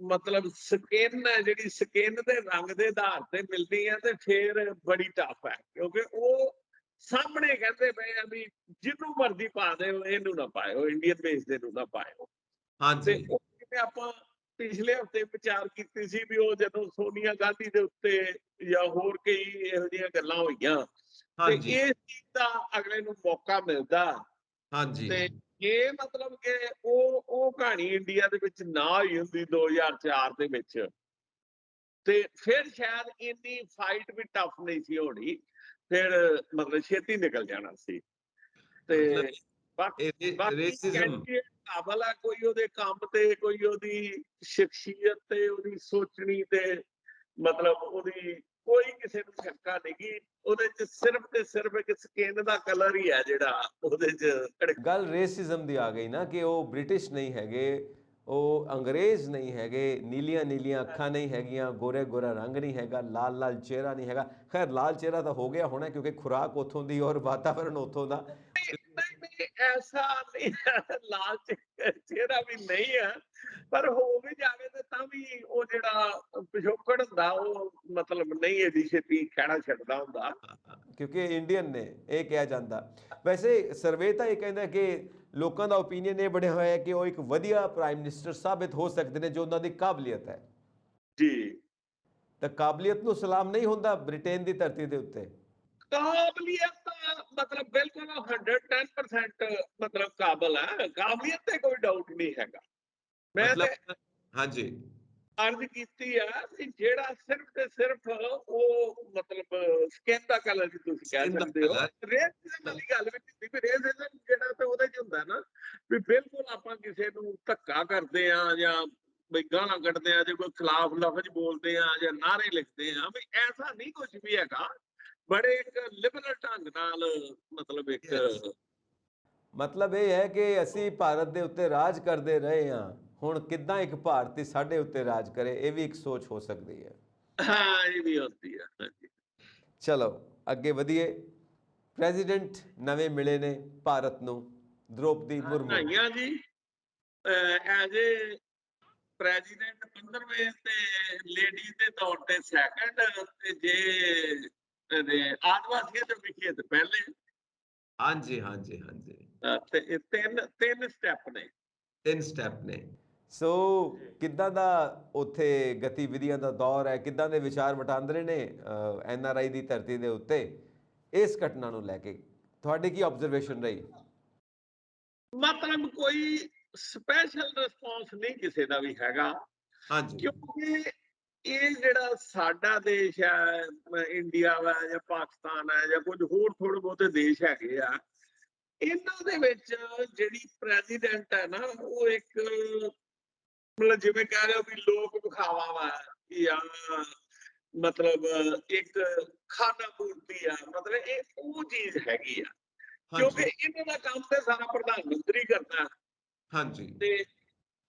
ਮਤਲਬ ਸਕਿਨ ਹੈ ਜਿਹੜੀ, ਸਕਿਨ ਦੇ ਰੰਗ ਦੇ ਆਧਾਰ ਤੇ ਮਿਲਦੀ ਹੈ ਤੇ ਫਿਰ ਬੜੀ ਟਫ ਹੈ, ਕਿਉਂਕਿ ਉਹ ਸਾਹਮਣੇ ਕਹਿੰਦੇ ਪਏ ਆ ਵੀ ਜਿਹਨੂੰ ਮਰਜ਼ੀ ਪਾ ਦਿਓ, ਇਹਨੂੰ ਨਾ ਪਾਇਓ, ਇੰਡੀਅਨ ਬੇਸ ਦੇ ਨੂੰ ਨਾ ਪਾਇਓ। ਤੇ ਹਾਂਜੀ ਉਹ ਜਿਵੇਂ ਆਪਾਂ ਪਿਛਲੇ ਹਫ਼ਤੇ ਵਿਚਾਰ ਕੀਤੀ ਸੀ ਵੀ ਉਹ ਜਦੋਂ ਸੋਨੀਆ ਗਾਂਧੀ ਦੇ ਉੱਤੇ ਜਾਂ ਹੋਰ ਕਈ ਇਹੋ ਜਿਹੀਆਂ ਗੱਲਾਂ ਹੋਈਆਂ, ਤੇ ਹਾਂਜੀ ਇਸ ਚੀਜ਼ ਦਾ ਅਗਲੇ ਨੂੰ ਮੌਕਾ ਮਿਲਦਾ, ਹਾਂਜੀ ਤੇ ਇਹ ਮਤਲਬ ਕਿ ਉਹ ਕਹਾਣੀ ਇੰਡੀਆ ਦੇ ਵਿੱਚ ਨਾ ਹੋਈ ਹੁੰਦੀ 2004 ਦੇ ਵਿੱਚ, ਤੇ ਫਿਰ ਸ਼ਾਇਦ ਇੰਨੀ ਫਾਈਟ ਵੀ ਟਫ ਨਹੀਂ ਸੀ ਹੋਣੀ, ਫਿਰ ਮਤਲਬ ਛੇਤੀ ਨਿਕਲ ਜਾਣਾ ਸੀ। ਤੇ ਮਤਲਬ ਬਾਕੀ ਰੇਸਿਜ਼ਮ ਕੈਂਡੀਡੇਟ ਕਾਬਲ ਆ, ਕੋਈ ਉਹਦੇ ਕੰਮ ਤੇ, ਕੋਈ ਉਹਦੀ ਸ਼ਖਸੀਅਤ ਤੇ, ਉਹਦੀ ਸੋਚਣੀ ਤੇ, ਮਤਲਬ ਉਹਦੀ ਕੋਈ ਕਿਸੇ ਨੂੰ ਸ਼ੱਕਾ ਨਹੀਂ ਕਿ ਉਹਦੇ ਚ ਸਿਰਫ ਤੇ ਸਿਰਫ ਇੱਕ ਸਕਿਨ ਦਾ ਕਲਰ ਹੀ ਹੈ ਜਿਹੜਾ ਉਹਦੇ ਚ। ਗੱਲ ਰੇਸਿਜ਼ਮ ਦੀ ਆ ਗਈ ਨਾ ਕਿ ਉਹ ਬ੍ਰਿਟਿਸ਼ ਨਹੀਂ ਹੈਗੇ, ਉਹ ਅੰਗਰੇਜ਼ ਨਹੀਂ ਹੈਗੇ, ਨੀਲੀਆਂ ਨੀਲੀਆਂ ਅੱਖਾਂ ਨਹੀਂ ਹੈਗੀਆਂ, ਗੋਰੇ ਗੋਰਾ ਰੰਗ ਨਹੀਂ ਹੈਗਾ, ਲਾਲ ਲਾਲ ਚਿਹਰਾ ਨਹੀਂ ਹੈਗਾ। ਖੈਰ ਲਾਲ ਚਿਹਰਾ ਤਾਂ ਹੋ ਗਿਆ ਹੋਣਾ ਕਿਉਂਕਿ ਖੁਰਾਕ ਉੱਥੋਂ ਦੀ ਔਰ ਵਾਤਾਵਰਣ ਉੱਥੋਂ ਦਾ। ਨਹੀਂ ਨਹੀਂ ਐਸਾ ਨਹੀਂ ਹੈ, ਲਾਲ ਚਿਹਰਾ ਵੀ ਨਹੀਂ ਹੈ, ਪਰ ਹੋ ਵੀ ਜਾਵੇ ਤੇ ਤਾਂ ਵੀ ਉਹ ਜਿਹੜਾ ਪਿਛੋਕੜ ਹੁੰਦਾ ਉਹ ਮਤਲਬ ਨਹੀਂ ਇਹਦੀ ਛੇਤੀ ਖਹਿੜਾ ਛੱਡਦਾ ਹੁੰਦਾ। ਕਿਉਂਕਿ ਇੰਡੀਅਨ ਨੇ ਇਹ ਕਿਹਾ ਜਾਂਦਾ। ਵੈਸੇ ਸਰਵੇ ਤਾਂ ਇਹ ਕਹਿੰਦਾ ਕਿ ਲੋਕਾਂ ਦਾ ਓਪੀਨੀਅਨ ਇਹ ਬਣਿਆ ਹੋਇਆ ਹੈ ਕਿ ਉਹ ਇੱਕ ਵਧੀਆ ਪ੍ਰਾਈਮ ਮਿਨਿਸਟਰ ਸਾਬਿਤ ਹੋ ਸਕਦੇ ਨੇ ਜੋ ਉਹਨਾਂ ਦੀ ਕਾਬਲੀਅਤ ਹੈ। ਜੀ ਤਾਂ ਕਾਬਲੀਅਤ ਨੂੰ ਸਲਾਮ ਨਹੀਂ ਹੁੰਦਾ ਬ੍ਰਿਟੇਨ ਦੀ ਧਰਤੀ ਦੇ ਉੱਤੇ। ਕਾਬਲੀਅਤ ਤਾਂ ਮਤਲਬ ਬਿਲਕੁਲ 110% ਮਤਲਬ ਕਾਬਲ ਹੈ, ਕਾਬਲੀਅਤ ਤੇ ਕੋਈ ਡਾਊਟ ਨਹੀਂ ਹੈਗਾ। ਮੈਂ ਤੇ ਮਤਲਬ ਹਾਂਜੀ ਅਰਜ਼ ਕੀਤੀ ਆ ਕਿ ਜਿਹੜਾ ਸਿਰਫ ਤੇ ਸਿਰਫ ਉਹ ਮਤਲਬ ਸਕਿਨ ਦਾ ਕਲਰ ਵੀ ਤੁਸੀਂ ਕਹਿ Skin ਦਾ ਸਕਦੇ ਹੋ, colour। ਰੇਸਿਜ਼ਮ ਵਾਲੀ ਗੱਲ ਵੀ ਕੀਤੀ ਵੀ ਰੇਸਿਜ਼ਮ ਜਿਹੜਾ ਤੇ ਉਹਦੇ ਚ ਹੁੰਦਾ ਨਾ ਵੀ ਬਿਲਕੁਲ ਆਪਾਂ ਕਿਸੇ ਨੂੰ ਧੱਕਾ ਕਰਦੇ ਆ ਜਾਂ ਵੀ ਗਾਲਾਂ ਕੱਢਦੇ ਆ, ਜੇ ਕੋਈ ਖਿਲਾਫ ਲਫ਼ਜ਼ ਬੋਲਦੇ ਆ ਜਾਂ ਨਾਅਰੇ ਲਿਖਦੇ ਆ, ਵੀ ਐਸਾ ਨਹੀਂ ਕੁਝ ਵੀ ਹੈਗਾ। ਬੜੇ ਇੱਕ ਲਿਬਰਲ ਢੰਗ ਨਾਲ ਮਤਲਬ ਇੱਕ Yes। ਮਤਲਬ ਇਹ ਹੈ ਕਿ ਅਸੀਂ ਭਾਰਤ ਦੇ ਉੱਤੇ ਰਾਜ ਕਰਦੇ ਰਹੇ ਹਾਂ, ਹੁਣ ਕਿੱਦਾਂ ਇੱਕ ਭਾਰਤੀ ਸਾਡੇ ਉੱਤੇ ਰਾਜ ਕਰੇ, ਇਹ ਵੀ ਇੱਕ ਸੋਚ ਹੋ ਸਕਦੀ ਹੈ। ਹਾਂ ਇਹ ਵੀ ਹੁੰਦੀ ਆ। ਹਾਂਜੀ ਚਲੋ ਅੱਗੇ ਵਧੀਏ। ਪ੍ਰੈਜ਼ੀਡੈਂਟ ਨਵੇਂ ਮਿਲੇ ਨੇ ਭਾਰਤ ਨੂੰ, ਦ੍ਰੋਪਦੀ ਮੁਰਮੂ। ਵਧਾਈਆਂ ਜੀ ਐਜ਼ ਏ ਪ੍ਰੈਜ਼ੀਡੈਂਟ 15ਵੇਂ ਤੇ ਲੇਡੀ ਦੇ ਤੌਰ ਤੇ ਸੈਕੰਡ, ਤੇ ਜੇ ਆਦਿਵਾਸੀਆਂ ਦੇ ਵਿਖੇ ਤੇ ਪਹਿਲੇ। ਹਾਂਜੀ ਹਾਂਜੀ ਹਾਂਜੀ ਤੇ ਇਹ ਤਿੰਨ ਸਟੈਪ ਨੇ। 3 ਸਟੈਪ ਨੇ। ਸੋ ਕਿੱਦਾਂ ਦਾ ਉੱਥੇ ਗਤੀਵਿਧੀਆਂ ਦਾ ਦੌਰ ਹੈ, ਕਿੱਦਾਂ ਦੇ ਵਿਚਾਰ ਵਟਾਂਦਰੇ ਨੇ NRI ਦੀ ਧਰਤੀ ਦੇ ਉੱਤੇ ਇਸ ਘਟਨਾ ਨੂੰ ਲੈ ਕੇ, ਤੁਹਾਡੀ ਕੀ ਆਬਜ਼ਰਵੇਸ਼ਨ ਰਹੀ? ਮਤਲਬ ਕੋਈ ਸਪੈਸ਼ਲ ਰਿਸਪੌਂਸ ਨਹੀਂ ਕਿਸੇ ਦਾ ਵੀ ਹੈਗਾ, ਹਾਂਜੀ ਕਿਉਂਕਿ ਇਹ ਜਿਹੜਾ ਸਾਡਾ ਦੇਸ਼ ਹੈ, ਇੰਡੀਆ ਵਾ ਜਾਂ ਪਾਕਿਸਤਾਨ ਹੈ ਜਾਂ ਕੁਝ ਹੋਰ ਥੋੜੇ ਬਹੁਤੇ ਦੇਸ਼ ਹੈਗੇ ਆ, ਇਹਨਾਂ ਦੇ ਵਿੱਚ ਜਿਹੜੀ ਪ੍ਰੈਜ਼ੀਡੈਂਟ ਹੈ ਨਾ ਉਹ ਇੱਕ ਮਤਲਬ ਜਿਵੇਂ ਕਹਿ ਰਹੇ ਹੋ ਵੀ ਲੋਕ ਵਿਖਾਵਾ ਵਾ ਜਾਂ ਮਤਲਬ ਇੱਕ ਖਾਨਾ ਪੂਰਤੀ ਆ, ਮਤਲਬ ਇਹ ਉਹ ਚੀਜ਼ ਹੈਗੀ ਆ, ਕਿਉਂਕਿ ਹਾਂਜੀ ਇਹਨਾਂ ਦਾ ਕੰਮ ਤੇ ਸਾਰਾ ਪ੍ਰਧਾਨ ਮੰਤਰੀ ਕਰਦਾ। ਹਾਂਜੀ ਤੇ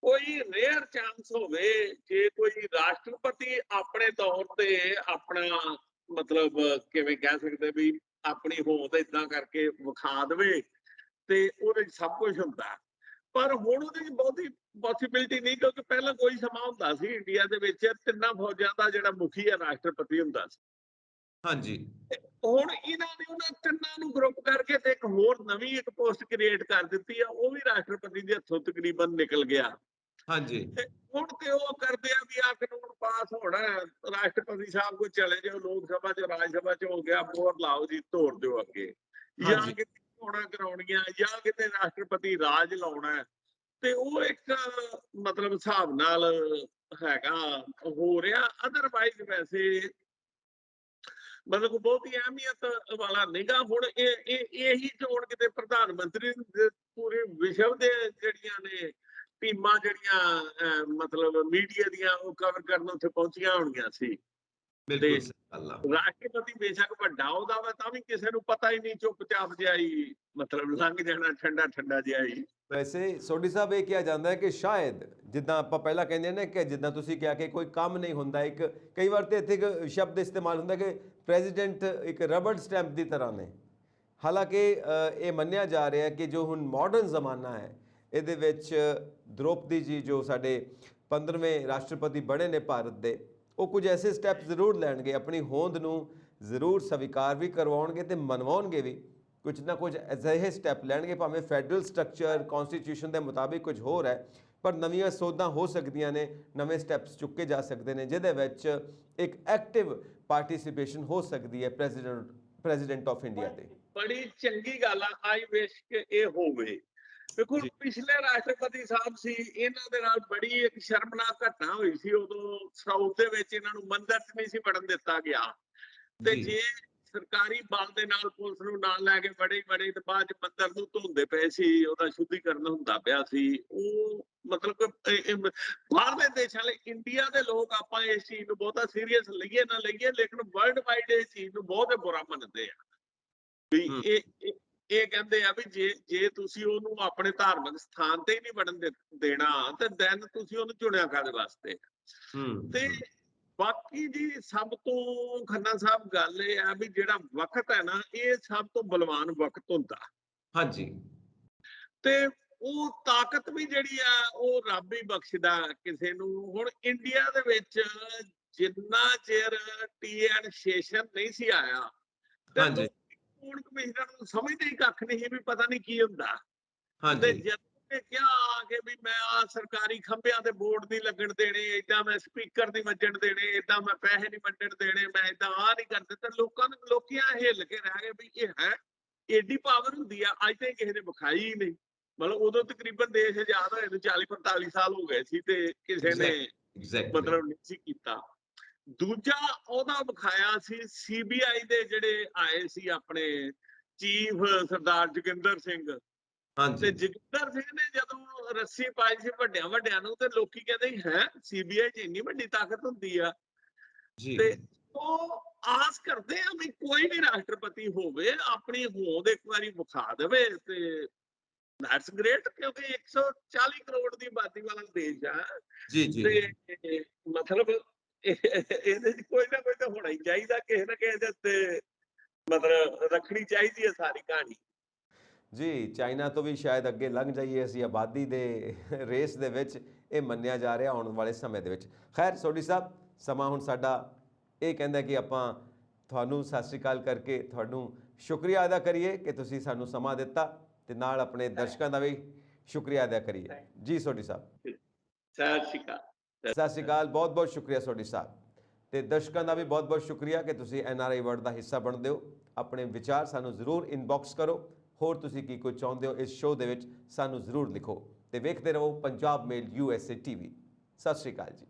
ਕੋਈ ਰੇਅਰ ਚਾਂਸ ਹੋਵੇ ਜੇ ਕੋਈ ਰਾਸ਼ਟਰਪਤੀ ਆਪਣੇ ਤੌਰ ਤੇ ਆਪਣਾ ਮਤਲਬ ਕਿਵੇਂ ਕਹਿ ਸਕਦੇ ਵੀ ਆਪਣੀ ਹੋਂਦ ਏਦਾਂ ਕਰਕੇ ਵਿਖਾ ਦੇਵੇ ਤੇ ਉਹਦੇ 'ਚ ਸਭ ਕੁਝ ਹੁੰਦਾ। ਪਰ ਹੁਣ ਉਹਦੇ 'ਚ ਬਹੁਤੀ ਪੋਸੀਬਿਲਿਟੀ ਨਹੀਂ, ਕਿਉਂਕਿ ਪਹਿਲਾਂ ਕੋਈ ਸਮਾਂ ਹੁੰਦਾ ਸੀ ਇੰਡੀਆ ਦੇ ਵਿੱਚ ਤਿੰਨਾਂ ਫੌਜਾਂ ਦਾ ਜਿਹੜਾ ਮੁਖੀ ਆ ਰਾਸ਼ਟਰਪਤੀ ਹੁੰਦਾ ਸੀ। ਹਾਂਜੀ ਤੇ ਹੁਣ ਇਹਨਾਂ ਨੇ ਉਹਨਾਂ ਤਿੰਨਾਂ ਨੂੰ ਗਰੁੱਪ ਕਰਕੇ ਤੇ ਇੱਕ ਹੋਰ ਨਵੀਂ ਇੱਕ ਪੋਸਟ ਕ੍ਰੀਏਟ ਕਰ ਦਿੱਤੀ ਆ, ਉਹ ਵੀ ਰਾਸ਼ਟਰਪਤੀ ਦੇ ਹੱਥੋਂ ਤਕਰੀਬਨ ਨਿਕਲ ਗਿਆ। ਹਾਂਜੀ ਤੇ ਹੁਣ ਤੇ ਉਹ ਕਰਦੇ ਆ ਵੀ ਆ ਕਾਨੂੰਨ ਪਾਸ ਹੋਣਾ, ਰਾਸ਼ਟਰਪਤੀ ਸਾਹਿਬ ਕੋਲ ਚਲੇ ਜਾਓ, ਲੋਕ ਸਭਾ ਚ ਰਾਜ ਸਭਾ ਚ ਹੋ ਗਿਆ, ਮੋਹਰ ਲਾਓ ਜੀ, ਤੋੜ ਦਿਓ ਅੱਗੇ, ਜਾਂ ਹਾਂਜੀ ਕਿਤੇ ਚੋਣਾਂ ਕਰਾਉਣੀਆਂ ਜਾਂ ਕਿਤੇ ਰਾਸ਼ਟਰਪਤੀ ਰਾਜ ਲਾਉਣਾ। ਤੇ ਉਹ ਇੱਕ ਮਤਲਬ ਹਿਸਾਬ ਨਾਲ ਹੈਗਾ ਹੋ ਰਿਹਾ, ਅਦਰਵਾਈਜ਼ ਵੈਸੇ ਮਤਲਬ ਬਹੁਤੀ ਅਹਿਮੀਅਤ ਵਾਲਾ ਨਹੀਂਗਾ। ਹੁਣ ਇਹੀ ਚੋਣ ਕਿਤੇ ਪ੍ਰਧਾਨ ਮੰਤਰੀ ਪੂਰੇ ਵਿਸ਼ਵ ਦੇ ਜਿਹੜੀਆਂ ਨੇ ਟੀਮਾਂ ਜਿਹੜੀਆਂ ਮਤਲਬ ਮੀਡੀਆ ਦੀਆਂ ਉਹ ਕਵਰ ਕਰਨ ਉੱਥੇ ਪਹੁੰਚੀਆਂ ਹੋਣਗੀਆਂ ਸੀ, ਤੇ ਬਿਲਕੁਲ ਸਹੀ ਗੱਲ ਆ। ਰਾਸ਼ਟਰਪਤੀ ਬੇਸ਼ੱਕ ਵੱਡਾ ਉਹਦਾ ਵਾ ਤਾਂ ਵੀ ਕਿਸੇ ਨੂੰ ਪਤਾ ਹੀ ਨਹੀਂ, ਚੁੱਪਚਾਪ ਜਿਹਾ ਹੀ ਮਤਲਬ ਲੰਘ ਜਾਣਾ, ਠੰਡਾ ਠੰਡਾ ਜਿਹਾ ਹੀ। ਵੈਸੇ ਸੋਢੀ ਸਾਹਿਬ ਇਹ ਕਿਹਾ ਜਾਂਦਾ ਹੈ ਕਿ ਸ਼ਾਇਦ ਜਿੱਦਾਂ ਆਪਾਂ ਪਹਿਲਾਂ ਕਹਿੰਦੇ ਨੇ ਕਿ ਜਿੱਦਾਂ ਤੁਸੀਂ ਕਿਹਾ ਕਿ ਕੋਈ ਕੰਮ ਨਹੀਂ ਹੁੰਦਾ, ਇੱਕ ਕਈ ਵਾਰ ਤੇ ਇੱਥੇ ਇੱਕ ਸ਼ਬਦ ਇਸਤੇਮਾਲ ਹੁੰਦਾ ਕਿ ਪ੍ਰੈਜ਼ੀਡੈਂਟ ਇੱਕ ਰਬੜ ਸਟੈਂਪ ਦੀ ਤਰ੍ਹਾਂ ਨੇ। ਹਾਲਾਂਕਿ ਇਹ ਮੰਨਿਆ ਜਾ ਰਿਹਾ ਕਿ ਜੋ ਹੁਣ ਮਾਡਰਨ ਜ਼ਮਾਨਾ ਹੈ ਇਹਦੇ ਵਿੱਚ ਦ੍ਰੋਪਦੀ ਜੀ ਜੋ ਸਾਡੇ 15ਵੇਂ ਰਾਸ਼ਟਰਪਤੀ ਬਣੇ ਨੇ ਭਾਰਤ ਦੇ, ਉਹ ਕੁਝ ਐਸੇ ਸਟੈਪ ਜ਼ਰੂਰ ਲੈਣਗੇ, ਆਪਣੀ ਹੋਂਦ ਨੂੰ ਜ਼ਰੂਰ ਸਵੀਕਾਰ ਵੀ ਕਰਵਾਉਣਗੇ ਤੇ ਮਨਵਾਉਣਗੇ ਵੀ। ਕੁਝ ਨਾ ਕੁਝ ਅਜਿਹੇ ਸਟੈਪ ਲੈਣਗੇ, ਭਾਵੇਂ ਫੈਡਰਲ ਸਟਰਕਚਰ ਕਨਸਟੀਟਿਊਸ਼ਨ ਦੇ ਮੁਤਾਬਿਕ ਕੁਝ ਹੋਰ ਹੈ, ਪਰ ਨਵੀਆਂ ਸੋਧਾਂ ਹੋ ਸਕਦੀਆਂ ਨੇ, ਨਵੇਂ ਸਟੈਪਸ ਚੁੱਕੇ ਜਾ ਸਕਦੇ ਨੇ, ਜਿਹਦੇ ਵਿੱਚ ਇੱਕ ਐਕਟਿਵ ਪਾਰਟਿਸਿਪੇਸ਼ਨ ਹੋ ਸਕਦੀ ਹੈ ਪ੍ਰੈਜ਼ੀਡੈਂਟ ਆਫ ਇੰਡੀਆ ਦੇ। ਬੜੀ ਚੰਗੀ ਗੱਲ ਆ, ਆਈ ਵਿਸ਼ ਕਿ ਇਹ ਹੋਵੇ। ਦੇਖੋ ਪਿਛਲੇ ਰਾਸ਼ਟਰਪਤੀ ਸਾਹਿਬ ਸੀ, ਇਹਨਾਂ ਦੇ ਨਾਲ ਬੜੀ ਇੱਕ ਸ਼ਰਮਨਾਕ ਘਟਨਾ ਹੋਈ ਸੀ। ਉਦੋਂ ਸਾਊਥ ਦੇ ਵਿੱਚ ਇਹਨਾਂ ਨੂੰ ਮੰਦਿਰ 'ਚ ਨਹੀਂ ਸੀ ਵੜਨ ਦਿੱਤਾ ਗਿਆ, ਤੇ ਜੇ ਸਰਕਾਰੀ ਬਲ ਦੇ ਨਾਲ ਪੁਲਿਸ ਨੂੰ ਨਾਲ ਲੈ ਕੇ ਬੜੇ ਤੇ ਬਾਅਦ ਚ ਮੰਦਿਰ ਨੂੰ ਧੋਂਦੇ ਪਏ ਸੀ, ਉਹਦਾ ਸ਼ੁੱਧੀਕਰਨ ਹੁੰਦਾ ਪਿਆ ਸੀ। ਉਹ ਮਤਲਬ ਕਿ ਬਾਹਰਲੇ ਦੇਸ਼ਾਂ ਲਈ ਇੰਡੀਆ ਦੇ ਲੋਕ ਆਪਾਂ ਇਸ ਚੀਜ਼ ਨੂੰ ਬਹੁਤਾ ਸੀਰੀਅਸ ਲਈਏ ਨਾ ਲਈਏ, ਲੇਕਿਨ ਵਰਲਡ ਵਾਈਡ ਇਸ ਚੀਜ਼ ਨੂੰ ਬਹੁਤ ਬੁਰਾ ਮੰਨਦੇ ਆ ਵੀ ਇਹ ਕਹਿੰਦੇ ਆ ਵੀ ਜੇ ਤੁਸੀਂ ਉਹਨੂੰ ਆਪਣੇ ਧਾਰਮਿਕ ਸਥਾਨ ਤੇ ਹੀ ਨਹੀਂ ਵੜਨ ਦੇਣਾ ਤੇ ਦੈਨ ਤੁਸੀਂ ਉਹਨੂੰ ਚੁਣਿਆ ਕਾਹਦੇ ਵਾਸਤੇ। ਤੇ ਬਾਕੀ ਜੀ ਸਭ ਤੋਂ ਖੰਨਾ ਸਾਹਿਬ ਗੱਲ ਇਹ ਆ ਵੀ ਜਿਹੜਾ ਵਕਤ ਹੈ ਨਾ, ਇਹ ਸਭ ਤੋਂ ਬਲਵਾਨ ਵਕਤ ਹੁੰਦਾ। ਹਾਂਜੀ। ਤੇ ਉਹ ਤਾਕਤ ਵੀ ਜਿਹੜੀ ਆ ਉਹ ਰੱਬ ਹੀ ਬਖਸ਼ਦਾ ਕਿਸੇ ਨੂੰ। ਹੁਣ ਇੰਡੀਆ ਦੇ ਵਿੱਚ ਜਿੰਨਾ ਚਿਰ TN ਸ਼ੇਸ਼ਨ ਨਹੀਂ ਸੀ ਆਇਆ, ਤੇ ਚੋਣ ਕਮਿਸ਼ਨਰ ਨੂੰ ਸਮਝਦੇ ਹੀ ਕੱਖ ਨਹੀਂ ਵੀ ਪਤਾ ਨਹੀਂ ਕੀ ਹੁੰਦਾ। ਤੇ ਜਦੋਂ ਕਿਹਾ ਕਿ ਵੀ ਮੈਂ ਆ ਸਰਕਾਰੀ ਖੰਭਿਆਂ ਤੇ ਬੋਰਡ ਨਹੀਂ ਲੱਗਣ ਦੇਣੇ, ਏਦਾਂ ਮੈਂ ਸਪੀਕਰ ਨਹੀਂ ਵੱਜਣ ਦੇਣੇ, ਏਦਾਂ ਮੈਂ ਪੈਸੇ ਨਹੀਂ ਵੰਡਣ ਦੇਣੇ, ਮੈਂ ਏਦਾਂ ਆ ਨਹੀਂ ਕਰਦੇ, ਤੇ ਲੋਕੀਆਂ ਹਿੱਲ ਕੇ ਰਹਿ ਗਏ ਵੀ ਇਹ ਹੈ ਏਡੀ ਪਾਵਰ ਹੁੰਦੀ ਆ। ਅੱਜ ਤੇ ਕਿਸੇ ਨੇ ਵਿਖਾਈ ਹੀ ਨਹੀਂ। ਮਤਲਬ ਉਦੋਂ ਤਕਰੀਬਨ ਦੇਸ਼ ਆਜ਼ਾਦ ਹੋਏ ਨੂੰ 40-45 ਸਾਲ ਹੋ ਗਏ ਸੀ, ਤੇ ਕਿਸੇ ਨੇ ਮਤਲਬ ਨਹੀਂ ਸੀ ਕੀਤਾ। ਦੂਜਾ ਉਹਦਾ ਵਿਖਾਇਆ ਸੀ CBI ਦੇ ਜਿਹੜੇ ਆਏ ਸੀ ਆਪਣੇ ਚੀਫ ਸਰਦਾਰ ਜੋਗਿੰਦਰ ਸਿੰਘ, ਤੇ ਜੋਗਿੰਦਰ ਸਿੰਘ ਨੇ ਜਦੋਂ ਰੱਸੀ ਪਾਈ ਸੀ ਵੱਡਿਆਂ ਨੂੰ, ਤੇ ਲੋਕੀ ਕਹਿੰਦੇ ਹੈ CBI 'ਚ ਇੰਨੀ ਵੱਡੀ ਤਾਕਤ ਹੁੰਦੀ ਆ। ਤੇ ਉਹ ਆਸ ਕਰਦੇ ਆ ਵੀ ਕੋਈ ਵੀ ਰਾਸ਼ਟਰਪਤੀ ਹੋਵੇ ਆਪਣੀ ਹੋਂਦ ਇੱਕ ਵਾਰੀ ਵਿਖਾ ਦੇਵੇ, ਤੇ ਦੈਟਸ ਗ੍ਰੇਟ, ਕਿਉਂਕਿ 140 ਕਰੋੜ ਦੀ ਆਬਾਦੀ ਵਾਲਾ ਦੇਸ਼ ਆ। ਤੇ ਮਤਲਬ ਇਹਦੇ 'ਚ ਕੋਈ ਨਾ ਕੋਈ ਤਾਂ ਹੋਣਾ ਹੀ ਚਾਹੀਦਾ, ਕਿਸੇ ਨਾ ਕਿਸੇ ਦੇ ਉੱਤੇ ਮਤਲਬ ਰੱਖਣੀ ਚਾਹੀਦੀ ਹੈ ਸਾਰੀ ਕਹਾਣੀ। ਜੀ, ਚਾਈਨਾ ਤੋਂ ਵੀ ਸ਼ਾਇਦ ਅੱਗੇ ਲੰਘ ਜਾਈਏ ਅਸੀਂ ਆਬਾਦੀ ਦੇ ਰੇਸ ਦੇ ਵਿੱਚ, ਇਹ ਮੰਨਿਆ ਜਾ ਰਿਹਾ ਆਉਣ ਵਾਲੇ ਸਮੇਂ ਦੇ ਵਿੱਚ। ਖੈਰ ਸੋਢੀ ਸਾਹਿਬ, ਸਮਾਂ ਹੁਣ ਸਾਡਾ ਇਹ ਕਹਿੰਦਾ ਕਿ ਆਪਾਂ ਤੁਹਾਨੂੰ ਸਤਿ ਸ਼੍ਰੀ ਅਕਾਲ ਕਰਕੇ ਤੁਹਾਨੂੰ ਸ਼ੁਕਰੀਆ ਅਦਾ ਕਰੀਏ ਕਿ ਤੁਸੀਂ ਸਾਨੂੰ ਸਮਾਂ ਦਿੱਤਾ, ਤੇ ਨਾਲ ਆਪਣੇ ਦਰਸ਼ਕਾਂ ਦਾ ਵੀ ਸ਼ੁਕਰੀਆ ਅਦਾ ਕਰੀਏ। ਜੀ ਸੋਢੀ ਸਾਹਿਬ, ਸਤਿ ਸ਼੍ਰੀ ਅਕਾਲ। ਸਤਿ ਸ਼੍ਰੀ ਅਕਾਲ, ਬਹੁਤ ਬਹੁਤ ਸ਼ੁਕਰੀਆ ਸੋਢੀ ਸਾਹਿਬ। ਤੇ ਦਰਸ਼ਕਾਂ ਦਾ ਵੀ ਬਹੁਤ ਬਹੁਤ ਸ਼ੁਕਰੀਆ ਕਿ ਤੁਸੀਂ NRI ਵਰਲਡ ਦਾ ਹਿੱਸਾ ਬਣਦੇ ਹੋ। ਆਪਣੇ ਵਿਚਾਰ ਸਾਨੂੰ ਜ਼ਰੂਰ ਇਨਬਾਕਸ ਕਰੋ। ਹੋਰ ਤੁਸੀਂ ਕੀ ਕੁਝ ਚਾਹੁੰਦੇ ਹੋ ਇਸ ਸ਼ੋਅ ਦੇ ਵਿੱਚ, ਸਾਨੂੰ ਜ਼ਰੂਰ ਲਿਖੋ, ਤੇ ਵੇਖਦੇ ਰਹੋ ਪੰਜਾਬ ਮੇਲ USA TV। ਸਤਿ ਸ਼੍ਰੀ ਅਕਾਲ ਜੀ।